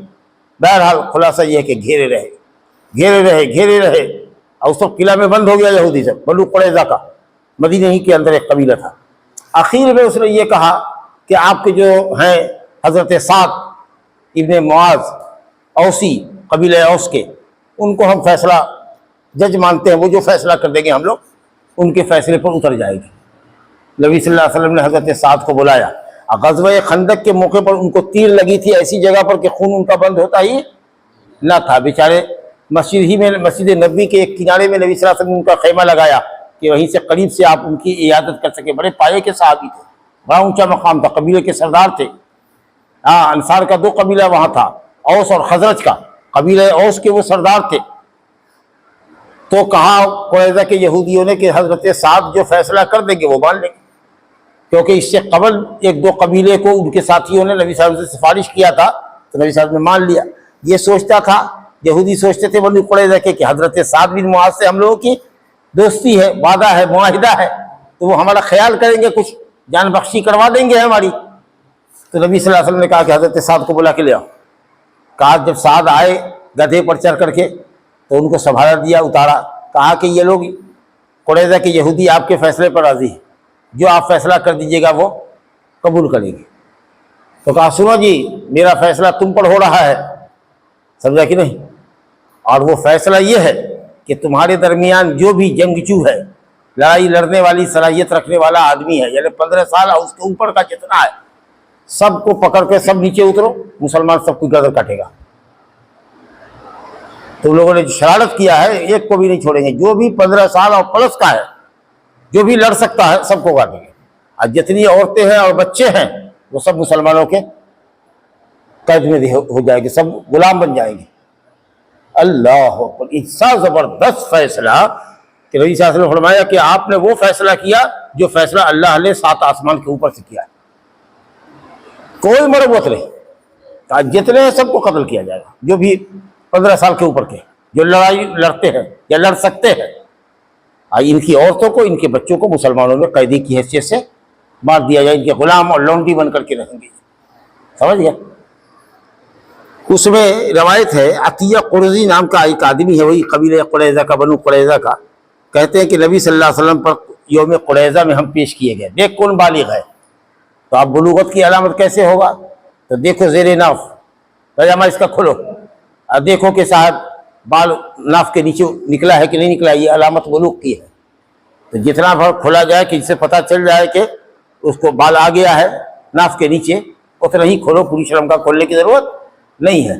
बहरहाल खुलासा ये है कि घेरे रहे, और सब किला में बंद हो गया यहूदी सब। बनु कुरैजा का मदीने ही के अंदर एक कबीला था। आखिर में उसने ये कहा कि आपके जो हैं हज़रत साद इब्ने मुआज़ औसी, कबीला औस के, उनको हम फैसला जज मानते हैं, वो जो फैसला कर देंगे हम लोग उनके फैसले पर उतर जाएगी। नबी सल्लल्लाहु अलैहि वसल्लम ने हज़रत साद को बुलाया, और ग़ज़वे खंदक के मौके पर उनको तीर लगी थी ऐसी जगह पर कि खून उनका बंद होता ही ना था। बेचारे मस्जिद नबी के एक किनारे में नबी सल्लल्लाहु अलैहि वसल्लम उनका खेमा लगाया कि वहीं से करीब से आप उनकी इयादत कर सके। बड़े पाये के सहाबी थे, बड़ा ऊंचा मकाम था, कबीले के सरदार थे। हाँ, अंसार का 2 कबीला वहाँ था, औस और खजरज का। कबीला औस के वो सरदार थे। तो कहा कुरैजा के यहूदियों ने कि हज़रत साद जो फैसला कर देंगे वो मान लेंगे, क्योंकि इससे कबल 1-2 कबीले को उनके साथियों ने नबी साहब से सिफारिश किया था, तो नबी साहब ने मान लिया। ये सोचता था, यहूदी सोचते थे बनु कुरैजा के कि हज़रत साद बिन मुआज़ से हम लोगों की दोस्ती है, वादा है, मुआहिदा है, तो वो हमारा ख्याल करेंगे, कुछ जान बख्शी करवा देंगे हमारी। तो नबी सल्लल्लाहु अलैहि वसल्लम ने कहा कि हज़रत साद को बुला के ले आओ। कहा जब साद आए गधे पर चढ़ करके, तो उनको संभाला दिया, उतारा। कहा कि ये लोग कुरैजा के यहूदी आपके फैसले पर राज़ी है, जो आप फैसला कर दीजिएगा वो कबूल करेंगे। तो कहा सुनो जी, मेरा फैसला तुम पर हो रहा है, समझा कि नहीं। और वो फैसला ये है कि तुम्हारे दरमियान जो भी जंगजू है, लड़ाई लड़ने वाली सलाहियत रखने वाला आदमी है, यानी 15 साल और उसके ऊपर का जितना है, सबको पकड़ के सब नीचे उतरो, मुसलमान सबको गर्दन काटेगा। तो लोगों ने जो शरारत किया है, एक को भी नहीं छोड़ेंगे। जो भी 15 साल और प्लस का है, जो भी लड़ सकता है, सबको काटेंगे। और जितनी औरतें हैं और बच्चे हैं, वो सब मुसलमानों के कैद में हो जाएंगे, सब गुलाम बन जाएंगे। अल्लाह, इतना ज़बरदस्त फैसला कि नबी सल्लल्लाहु अलैहि वसल्लम ने फरमाया कि आपने वो फैसला किया जो फैसला अल्लाह ने 7 आसमान के ऊपर से किया है। कोई मरम्मत नहीं, जितने हैं सबको कत्ल किया जाएगा, जो भी 15 साल के ऊपर के जो लड़ाई लड़ते हैं या लड़ सकते हैं। इनकी औरतों को, इनके बच्चों को मुसलमानों ने कैदी की हैसियत से मार दिया जाए, इनके गुलाम और लौंडी बन करके रहेंगे। समझ गया। उसमें रवायत है, अतिया कुरैज़ी नाम का एक आदमी है, वही कबीले कुरैज़ा का, बनु कुरैज़ा का। कहते हैं कि नबी सल्लल्लाहु अलैहि वसल्लम पर यौम कुरैज़ा में हम पेश किए गए। देख कौन बालिग है, तो आप बुलूगत की अलामत कैसे होगा? तो देखो ज़ेरे नाफ, पैजामा इसका खोलो और देखो कि साहब बाल नाफ के नीचे निकला है कि नहीं निकला, ये अलामत बुलूग की है। तो जितना भर खोला जाए कि जिससे पता चल जाए कि उसको बाल आ गया है नाफ के नीचे, उतना ही खोलो, पूरी शर्म का खोलने की ज़रूरत नहीं है।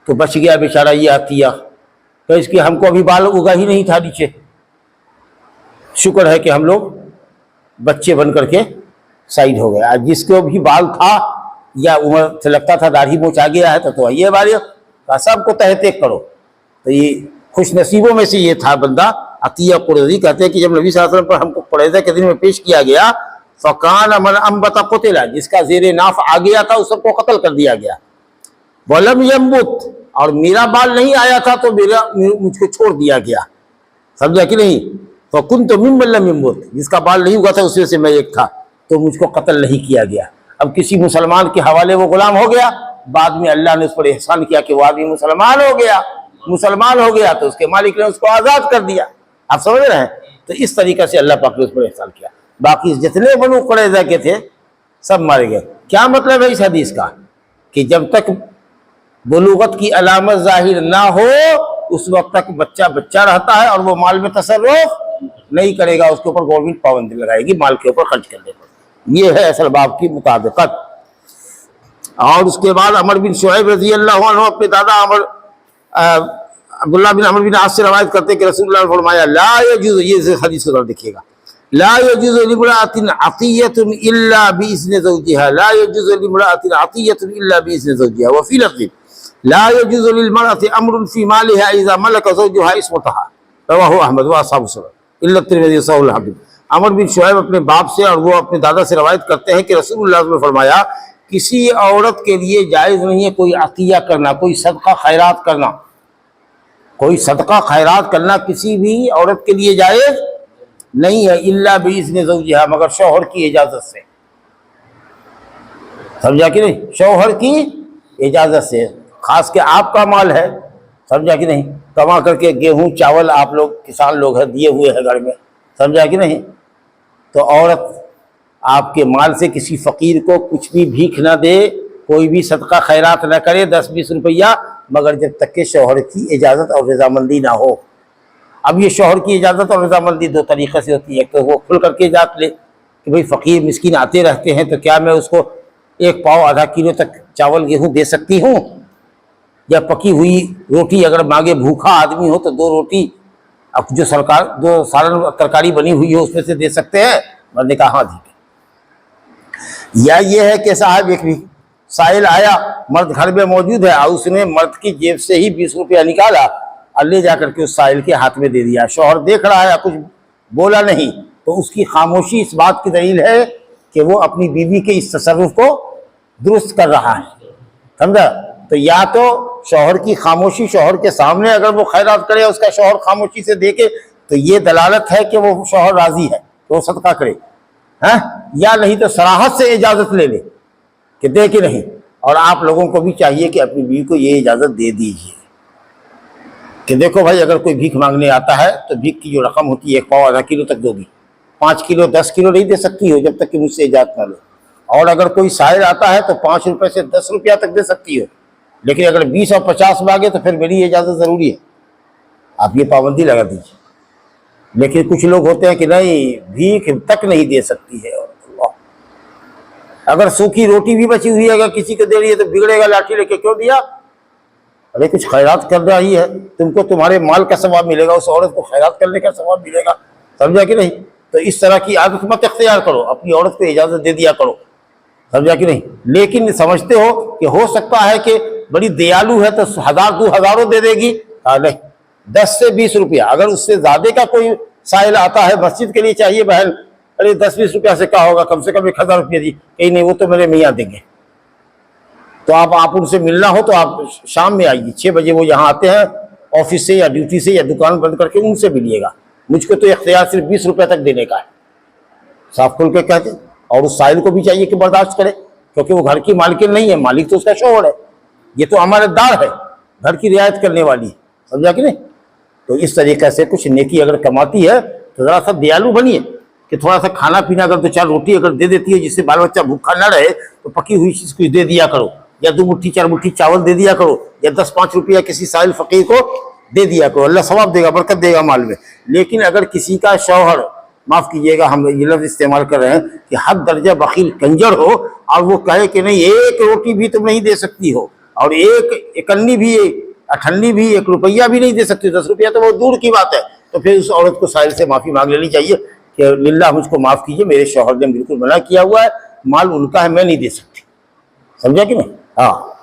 तो बच गया बेचारा ये अतिया। तो इसके हमको अभी बाल उगा ही नहीं था नीचे, शुक्र है कि हम लोग बच्चे बन करके साइड हो गए। आज जिसको भी बाल था या उम्र से लगता था दाढ़ी मोच आ गया है तो आइए बारी का सबको तहते करो। तो ये खुश नसीबों में से ये था बंदा। अतिया कुरैज़ी कहते हैं कि जब नबी सल्लल्लाहु अलैहि वसल्लम पर हमको कुरैज़ा के दिन में पेश किया गया, फ़कान मन अम्बता कुतिला, जिसका ज़ेरे नाफ आ गया था उस सबको कत्ल कर दिया गया। वलम यम्बुत, और मेरा बाल नहीं आया था तो मुझको छोड़ दिया गया, समझा कि नहीं। फ़कुन तो मिम्मन लम यम्बुत, जिसका बाल नहीं हुआ था उसमें से मैं एक था, तो मुझको कत्ल नहीं किया गया। अब किसी मुसलमान के हवाले वो गुलाम हो गया, बाद में अल्लाह ने उस पर एहसान किया कि वो आदमी मुसलमान हो गया। मुसलमान हो गया तो उसके मालिक ने उसको आज़ाद कर दिया। आप समझ रहे हैं। तो इस तरीके से अल्लाह पाक ने उस पर एहसान किया। बाकी जितने बनु कुरैज़ा के थे सब मारे गए। क्या मतलब है इस हदीस का कि जब तक बुलूगत की अलामत जाहिर ना हो उस वक्त तक बच्चा बच्चा रहता है और वो माल में तसर्रुफ नहीं करेगा, उसके ऊपर गवर्नमेंट पाबंदी लगाएगी माल के ऊपर खर्च करने पर। ये है असल बाब की मुताबिकत। और उसके बाद अमर बिन शुऐब रज़ी अल्लाहु अन्हु अपने दादा अब्दुल्लाह बिन अमर बिन आस से रवायत करते कि रसूलुल्लाह ने फरमाया, ला यजूज़, ये हदीस को देखिएगा, ला यजूज़ु लिम्राअतिन अतिय्यतुन इल्ला बिइज़्नि ज़ौजिहा, ला यजूज़ु लिम्राअतिन अतिय्यतुन इल्ला बिइज़्नि ज़ौजिहा, व फ़ी लफ़्ज़िन ला यजूज़ु लिलमरअति अम्रुन फ़ी मालिहा इज़ा मलका ज़ौजुहा इस्मतहा, रवाहु अहमद व असहाबु सुनन इल्ला तिरमिज़ी व सहीहुल हदीस। अमर बिन शुऐब अपने बाप से और वो अपने दादा से रवायत करते हैं कि रसूलुल्लाह ने फरमाया, किसी औरत के लिए जायज़ नहीं है कोई अतिया करना, कोई सदका खैरात करना, कोई सदका खैरात करना किसी भी औरत के लिए जायज़ नहीं है, इल्ला बिइज़्नि ज़ौजिहा, मगर शौहर की इजाज़त से। समझा कि नहीं, शौहर की इजाज़त से। खास के आपका माल है, समझा कि नहीं, कमा करके गेहूं चावल आप लोग किसान लोग हैं दिए हुए हैं घर में, समझा कि नहीं, तो औरत आपके माल से किसी फ़कीर को कुछ भी भीख ना दे, कोई भी सदका खैरात ना करे 10-20 रुपया, मगर जब तक के शौहर की इजाज़त और रजामंदी ना हो। अब ये शौहर की इजाज़त और रजामंदी दो तरीक़े से होती है। तो वो खुल करके इजाज़त ले कि भाई फ़कीर मिस्किन आते रहते हैं, तो क्या मैं उसको 1 पाव आधा किलो तक चावल गेहूँ दे सकती हूँ, या पकी हुई रोटी अगर मांगे, भूखा आदमी हो तो 2 रोटी अब जो सरकार 2 सालन तरकारी बनी हुई हो उसमें से दे सकते हैं। मैंने कहा हाँ ठीक है। या ये है कि साहब एक भी साइल आया, मर्द घर में मौजूद है और उसने मर्द की जेब से ही 20 रुपया निकाला और ले जाकर के उस साइल के हाथ में दे दिया। शौहर देख रहा है, कुछ बोला नहीं, तो उसकी खामोशी इस बात की दलील है कि वो अपनी बीवी के इस तसर्रुफ को दुरुस्त कर रहा है, समझा। तो या तो शौहर की खामोशी, शौहर के सामने अगर वो खैरात करे, उसका शौहर खामोशी से देखे, तो ये दलालत है कि वो शौहर राजी है तो वो सदका करे, हैं, या नहीं तो सराहत से इजाज़त ले ले कि दे कि नहीं। और आप लोगों को भी चाहिए कि अपनी बीवी को ये इजाज़त दे दीजिए कि देखो भाई, अगर कोई भीख मांगने आता है तो भीख की जो रकम होती है 1 पाव आधा किलो तक दोगी, 5 किलो 10 किलो नहीं दे सकती हो जब तक कि मुझसे इजाज़त ना लो। और अगर कोई साइल आता है तो 5 रुपये से 10 रुपया तक दे सकती हो, लेकिन अगर 20 और 50 मांगे तो फिर मेरी इजाज़त ज़रूरी है, आप ये पाबंदी लगा दीजिए। लेकिन कुछ लोग होते हैं कि नहीं, भीख तक नहीं दे सकती है। और अगर सूखी रोटी भी बची हुई है अगर किसी को दे रही है तो बिगड़ेगा, लाठी लेके क्यों दिया, अरे कुछ खैरात कर रही है, तुमको तुम्हारे माल का सवाब मिलेगा, उस औरत को खैरात करने का सवाब मिलेगा, समझा कि नहीं। तो इस तरह की आदत मत इख्तियार करो, अपनी औरत को इजाज़त दे दिया करो, समझा कि नहीं। लेकिन समझते हो कि हो सकता है कि बड़ी दयालु है तो 1000-2000 दे देगी, नहीं, 10 से 20 रुपया। अगर उससे ज़्यादा का कोई साइल आता है, मस्जिद के लिए चाहिए बहन, अरे 10-20 रुपया से क्या होगा, कम से कम 1000 रुपया दी, कहीं नहीं वो तो मेरे मियाँ देंगे। तो आप उनसे मिलना हो तो आप शाम में आइए, 6 बजे वो यहाँ आते हैं ऑफिस से या ड्यूटी से या दुकान बंद करके, उनसे मिलिएगा। मुझको तो इख्तियार सिर्फ 20 रुपये तक देने का है, साफ खुल के कहते। और उस साइल को भी चाहिए कि बर्दाश्त करे, क्योंकि वो घर की मालकिन नहीं है, मालिक तो उसका शौहर है, ये तो अमानतदार है, घर की रियायत करने वाली, समझा कि नहीं। तो इस तरीके से कुछ नेकी अगर कमाती है तो ज़रा सा दयालु बनिए कि थोड़ा सा खाना पीना अगर 2-4 रोटी अगर दे देती है जिससे बाल बच्चा भूखा ना रहे, तो पकी हुई चीज़ कुछ दे दिया करो, या 2 मुट्ठी 4 मुट्ठी चावल दे दिया करो, या 10-5 रुपया किसी साइल फ़कीर को दे दिया करो, अल्लाह सवाब देगा, बरकत देगा माल में। लेकिन अगर किसी का शौहर, माफ़ कीजिएगा हम ये लफ्ज़ इस्तेमाल कर रहे हैं, कि हद दर्जा बखील कंजर हो और वो कहे कि नहीं 1 रोटी भी तुम नहीं दे सकती हो, और 1 इकन्नी भी, 1 रुपया भी नहीं दे सकती, 10 रुपया तो बहुत दूर की बात है, तो फिर उस औरत को साहिल से माफ़ी मांग लेनी चाहिए कि लिल्लाह मुझको माफ़ कीजिए, मेरे शौहर ने बिल्कुल मना किया हुआ है, माल उनका है, मैं नहीं दे सकती। समझा कि नहीं? हाँ।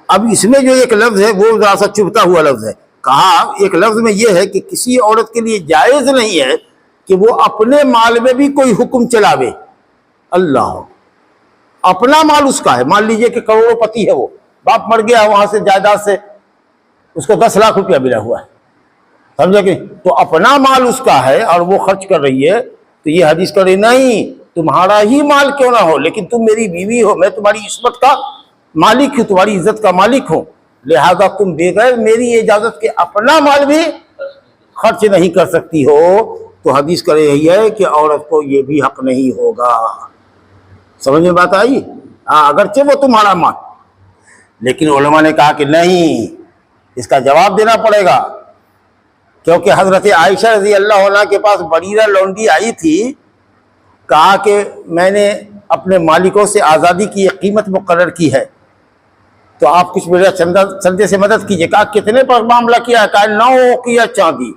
अब इसमें जो एक लफ्ज़ है वो ज़रा सा चुभता हुआ लफ्ज़ है। कहा एक लफ्ज़ में यह है कि किसी औरत के लिए जायज़ नहीं है कि वो अपने माल में भी कोई हुक्म चलावे। अल्लाह, अपना माल उसका है, मान लीजिए कि करोड़पति है, वो बाप मर गया, वहां से जायदाद से उसको 10 लाख रुपया मिला हुआ है, समझा कि? तो अपना माल उसका है और वो खर्च कर रही है, तो ये हदीस करे नहीं, तुम्हारा ही माल क्यों ना हो, लेकिन तुम मेरी बीवी हो, मैं तुम्हारी इस्मत का मालिक हूं, तुम्हारी इज्जत का मालिक हूं, लिहाजा तुम बगैर मेरी इजाजत के अपना माल भी खर्च नहीं कर सकती हो। तो हदीस करे यही है कि औरत को ये भी हक नहीं होगा। समझ में बात आई? हाँ, अगरचे वो तुम्हारा माल, लेकिन उलमा ने कहा कि नहीं, इसका जवाब देना पड़ेगा, क्योंकि हजरत आयशा रजी अल्लाह अन्हा के पास बरीरा लौंडी आई थी, कहा कि मैंने अपने मालिकों से आज़ादी की एक कीमत मुकर्रर की है, तो आप कुछ मेरा चंदे से मदद कीजिए। कहा कितने पर मामला किया? कहा 9 किया चांदी,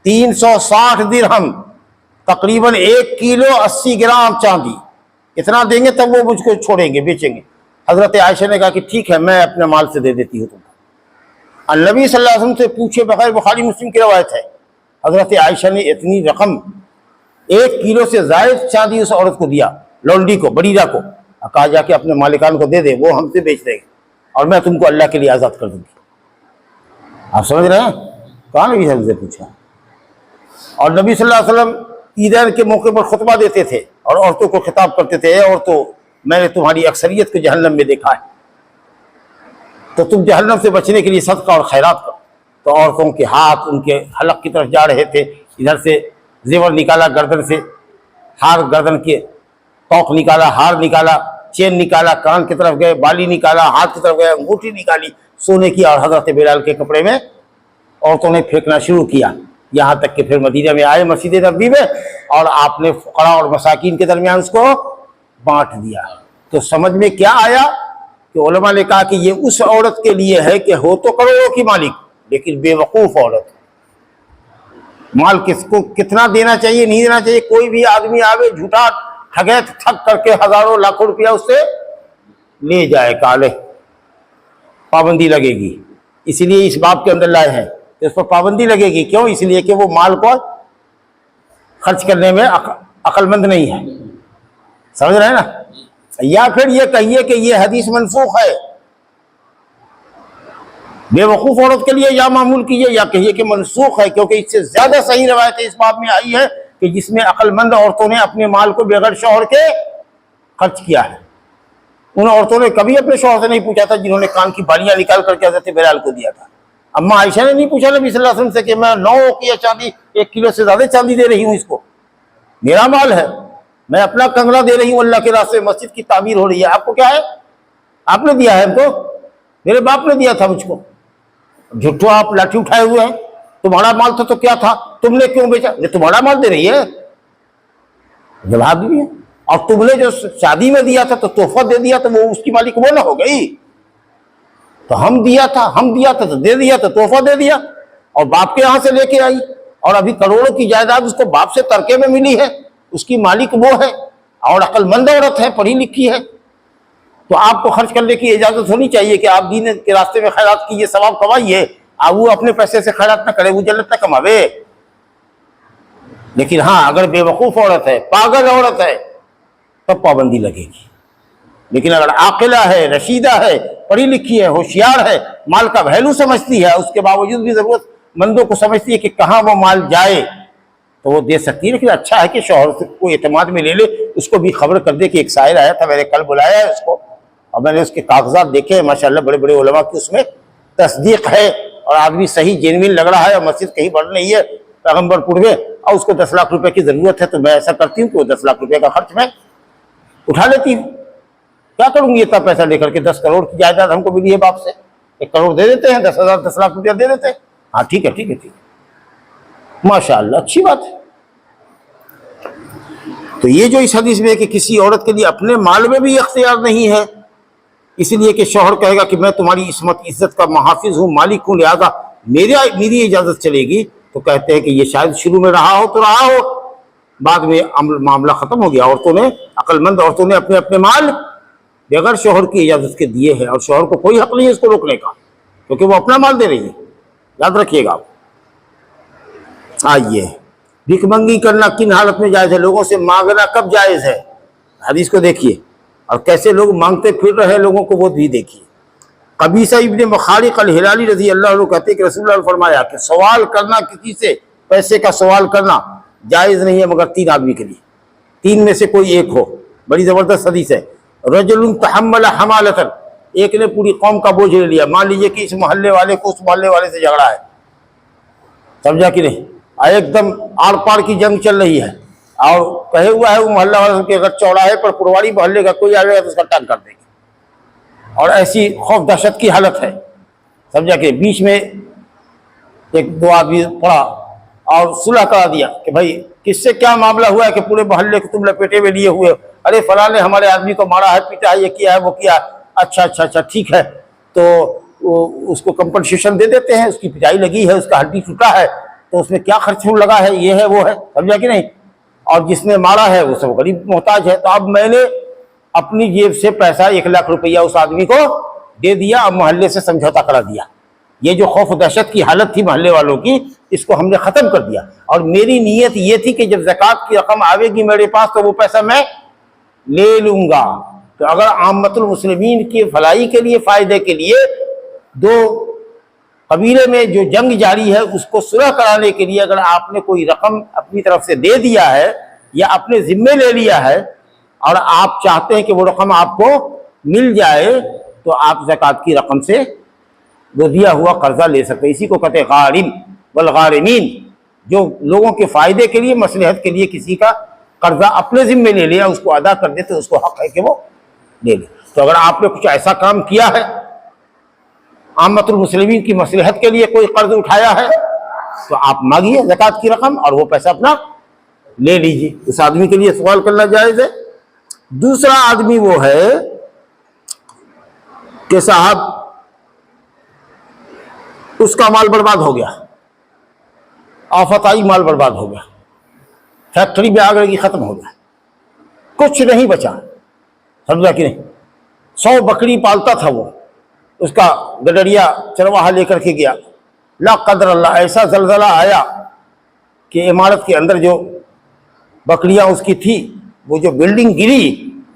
360 दिरहम, तकरीबन 1 किलो 80 ग्राम चांदी, इतना देंगे तब वो मुझको छोड़ेंगे, बेचेंगे। हजरत आयशा ने कहा कि ठीक है, मैं अपने माल से दे देती हूँ तुमको। नबी सल्लल्लाहु अलैहि वसल्लम से पूछे बगैर, बुखारी मुस्लिम की रवायत है, हजरत आयशा ने इतनी रकम 1 किलो से ज़ायद चांदी उस औरत को दिया, लौंडी को, बरीरा को, कहा जाके अपने मालिकान को दे दे, वो हमसे बेच देंगे और मैं तुमको अल्लाह के लिए आज़ाद कर दूंगी। आप समझ रहे हैं? कहाँ नबी से पूछा। और नबी सल्लल्लाहु अलैहि वसल्लम ईदैन के मौके पर खुतबा देते थे और औरतों को खिताब करते थे, औरतों, मैंने तुम्हारी अक्सरियत को जहन्नम में देखा है, तो तुम जहन्नम से बचने के लिए सदका और खैरात करो। तो औरतों के हाथ उनके हलक की तरफ जा रहे थे, इधर से जेवर निकाला, गर्दन से हार, गर्दन के तौक निकाला, हार निकाला, चेन निकाला, कान की तरफ गए, बाली निकाला, हाथ की तरफ गए, अंगूठी निकाली सोने की, और हजरत बिलाल के कपड़े में औरतों ने फेंकना शुरू किया। यहाँ तक कि फिर मदीना में आए, मस्जिद नबी में, और आपने फुकरा और मसाकीन के दरमियान उसको बांट दिया। तो समझ में क्या आया कि उलमा ने कहा कि ये उस औरत के लिए है कि हो तो करोड़ों की मालिक, लेकिन बेवकूफ़ औरत। माल किसको कितना देना चाहिए, नहीं देना चाहिए, कोई भी आदमी आवे झूठा ठगे, ठग करके हजारों लाखों रुपया उससे ले जाए, काले पाबंदी लगेगी। इसलिए इस बाब के अंदर लाए हैं, इस पर पाबंदी लगेगी। क्यों? इसलिए कि वो माल को खर्च करने में अक्लमंद नहीं है। समझ रहे हैं ना? या फिर ये कहिए कि ये हदीस मनसूख है, बेवकूफ़ औरत के लिए या मामूल कीजिए, या कहिए कि मनसूख है, क्योंकि इससे ज्यादा सही रवायत इस बाब में आई है कि जिसमें अक्लमंद औरतों ने अपने माल को बगैर शौहर के खर्च किया है। उन औरतों ने कभी अपने शौहर से नहीं पूछा था जिन्होंने कान की बालियां निकाल करके हज़रत बिलाल को दिया था। अम्मा आयशा ने नहीं पूछा नबी सल्लल्लाहु अलैहि वसल्लम से कि मैं 9 किया चांदी, 1 किलो से ज्यादा चांदी दे रही हूँ, इसको मेरा माल है, मैं अपना कंगना दे रही हूँ अल्लाह के रास्ते, मस्जिद की तामीर हो रही है, आपको क्या है? आपने दिया है हमको, मेरे बाप ने दिया था मुझको। झूठो आप लाठी उठाए हुए हैं, तुम्हारा माल था तो क्या था, तुमने क्यों बेचा? ये तुम्हारा माल दे रही है, जवाब भी है। और तुमने जो शादी में दिया था तो तोहफा दे दिया, तो वो उसकी मालिक वो ना हो गई। तो हम दिया था तो दे दिया, तो तोहफा दे दिया, और बाप के यहां से लेके आई, और अभी करोड़ों की जायदाद उसको बाप से तरके में मिली है, उसकी मालिक वो है, और अक्लमंद औरत है, पढ़ी लिखी है, तो आपको खर्च करने की इजाजत होनी चाहिए कि आप दीन के रास्ते में खैरात कीजिए, सवाब कमाइए। आप वो अपने पैसे से खैरात ना करे, वो जन्नत ना कमावे। लेकिन हाँ, अगर बेवकूफ औरत है, पागल औरत है, तब पाबंदी लगेगी। लेकिन अगर आकिला है, रशीदा है, पढ़ी लिखी है, होशियार है, माल का वैल्यू समझती है, उसके बावजूद भी जरूरतमंदों को समझती है कि कहाँ वो माल जाए, तो वो दे सकती है। लेकिन अच्छा है कि शौहर को एतमाद में ले ले, उसको भी खबर कर दे कि एक साहिर आया था, मैंने कल बुलाया है उसको, और मैंने उसके कागजात देखे, माशाल्लाह बड़े बड़े उलमा की उसमें तस्दीक है, और आदमी सही जेनविन लग रहा है, और मस्जिद कहीं बढ़ नहीं है पैगम्बरपुर में, और उसको 10 लाख रुपए की जरूरत है, तो मैं ऐसा करती हूँ कि वो 10 लाख रुपए का खर्च मैं उठा लेती हूँ। क्या करूंगी इतना पैसा लेकर के? 10 करोड़ की जायदाद हमको मिली है बाप से, 1 करोड़ दे देते हैं, 10 लाख रुपया दे देते हैं। हाँ ठीक है, ठीक है, ठीक है, माशाअल्लाह, अच्छी बात है। तो ये जो इस हदीस में है कि किसी औरत के लिए अपने माल में भी इख्तियार नहीं है, इसलिए कि शौहर कहेगा कि मैं तुम्हारी इस्मत इज्जत का मुहाफिज हूँ, मालिक हूँ, लिहाजा मेरी इजाजत चलेगी, तो कहते हैं कि ये शायद शुरू में रहा हो तो रहा हो, बाद में मामला ख़त्म हो गया। औरतों ने, अक्लमंद औरतों ने अपने अपने माल बगैर शोहर की इजाज़त के दिए हैं, और शोहर को कोई हक नहीं है इसको रोकने का, क्योंकि वो अपना माल दे रही है। याद रखिएगा आप। आइए, भिखमंगी करना किन हालत में जायज़ है, लोगों से मांगना कब जायज़ है, हदीस को देखिए, और कैसे लोग मांगते फिर रहे लोगों को, वो भी देखिए। कबीसा इब्ने मुखारिक अल-हिलाली रज़ी अल्लाह अन्हु कहते हैं कि रसूलुल्लाह ने फरमाया कि सवाल करना किसी से, पैसे का सवाल करना जायज़ नहीं है मगर 3 आदमी के लिए, 3 में से कोई एक हो। बड़ी ज़बरदस्त हदीस है। रजुलुन तहम्मल हमालतन, एक ने पूरी कौम का बोझ ले लिया। मान लीजिए कि इस मोहल्ले वाले को उस मोहल्ले वाले से झगड़ा है, समझा कि नहीं, एकदम आर पार की जंग चल रही है, और कहे हुआ है वो मोहल्ला वाले के अगर चौराहे पर पुरवाड़ी मोहल्ले का कोई आएगा तो उसका टांग कर देंगे, और ऐसी खौफ दहशत की हालत है, समझा कि बीच में एक 2 आदमी पड़ा और सुलह करा दिया कि भाई किससे क्या मामला हुआ है कि पूरे मोहल्ले को तुम लपेटे में लिए हुए हो, अरे फलां ने हमारे आदमी को मारा है, पीटा है, ये किया है, वो किया है। अच्छा ठीक है, तो उसको कंपनसेशन दे देते हैं, उसकी पिटाई लगी है, उसका हड्डी टूटा है, तो उसमें क्या खर्च लगा है, ये है वो है, समझा कि नहीं, और जिसने मारा है वो सब गरीब मोहताज है। तो अब मैंने अपनी जेब से पैसा 1 लाख रुपया उस आदमी को दे दिया, अब मोहल्ले से समझौता करा दिया। ये जो खौफ दहशत की हालत थी मोहल्ले वालों की, इसको हमने ख़त्म कर दिया। और मेरी नीयत ये थी कि जब ज़कात की रकम आवेगी मेरे पास तो वो पैसा मैं ले लूँगा। तो अगर आम्मतुल मुस्लिमीन की भलाई के लिए, फ़ायदे के लिए, 2 कबीले में जो जंग जारी है उसको सुलह कराने के लिए अगर आपने कोई रकम अपनी तरफ से दे दिया है या अपने ज़िम्मे ले लिया है, और आप चाहते हैं कि वो रकम आपको मिल जाए, तो आप ज़कात की रकम से वो दिया हुआ कर्जा ले सकते हैं। इसी को कहते हैं गारिम वल गारिमीन, जो लोगों के फ़ायदे के लिए, मसलहत के लिए किसी का कर्जा अपने ज़िम्मे ले लिया, उसको अदा कर देते, उसको हक है कि वो ले ले। तो अगर आपने कुछ ऐसा काम किया है, आम्मतुल मुस्लिमीन की मसलहत के लिए कोई कर्ज उठाया है, तो आप मांगिए ज़कात की रकम और वो पैसा अपना ले लीजिए। उस आदमी के लिए सवाल करना जायज़ है। दूसरा आदमी वो है कि साहब उसका माल बर्बाद हो गया, आफत आई, माल बर्बाद हो गया, फैक्ट्री में आग लगी, ख़त्म हो गया, कुछ नहीं बचा, समझा कि नहीं। 100 बकरी पालता था वो, उसका गडरिया चरवाहा लेकर के गया, ला कदर अल्लाह, ऐसा जलजला आया कि इमारत के अंदर जो बकरियां उसकी थी, वो जो बिल्डिंग गिरी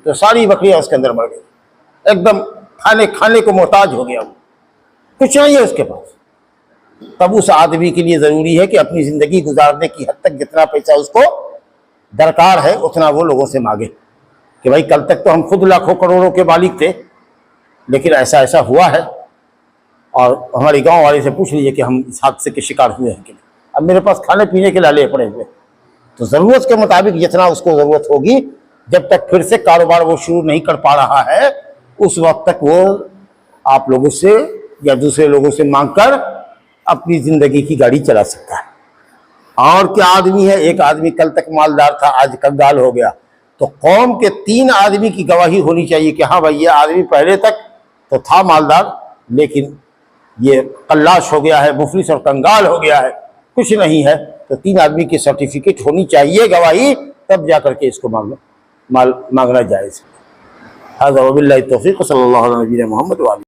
तो सारी बकरियां उसके अंदर मर गई, एकदम खाने को मोहताज हो गया, वो कुछ नहीं है उसके पास। तब उस आदमी के लिए ज़रूरी है कि अपनी ज़िंदगी गुजारने की हद तक जितना पैसा उसको दरकार है उतना वो लोगों से मांगे कि भाई कल तक तो हम खुद लाखों करोड़ों के मालिक थे, लेकिन ऐसा ऐसा हुआ है, और हमारे गांव वाले से पूछ लीजिए कि हम इस हादसे के शिकार हुए हैं कि नहीं, अब मेरे पास खाने पीने के लाले पड़े हुए। तो ज़रूरत के मुताबिक जितना उसको ज़रूरत होगी, जब तक फिर से कारोबार वो शुरू नहीं कर पा रहा है, उस वक्त तक वो आप लोगों से या दूसरे लोगों से मांग कर अपनी ज़िंदगी की गाड़ी चला सकता है। और क्या आदमी है, एक आदमी कल तक मालदार था, आज कंगाल हो गया, तो कौम के 3 आदमी की गवाही होनी चाहिए कि हाँ भाई ये आदमी पहले तक तो था मालदार, लेकिन ये कल्लाश हो गया है, मुफलिस और कंगाल हो गया है, कुछ नहीं है। तो 3 आदमी की सर्टिफिकेट होनी चाहिए, गवाही, तब जा करके इसको माल मांगना जायज़ है। हाज़ा वबिल्लाहि तौफ़ीक़, सल्लल्लाहु अलैहि व सल्लम मोहम्मद।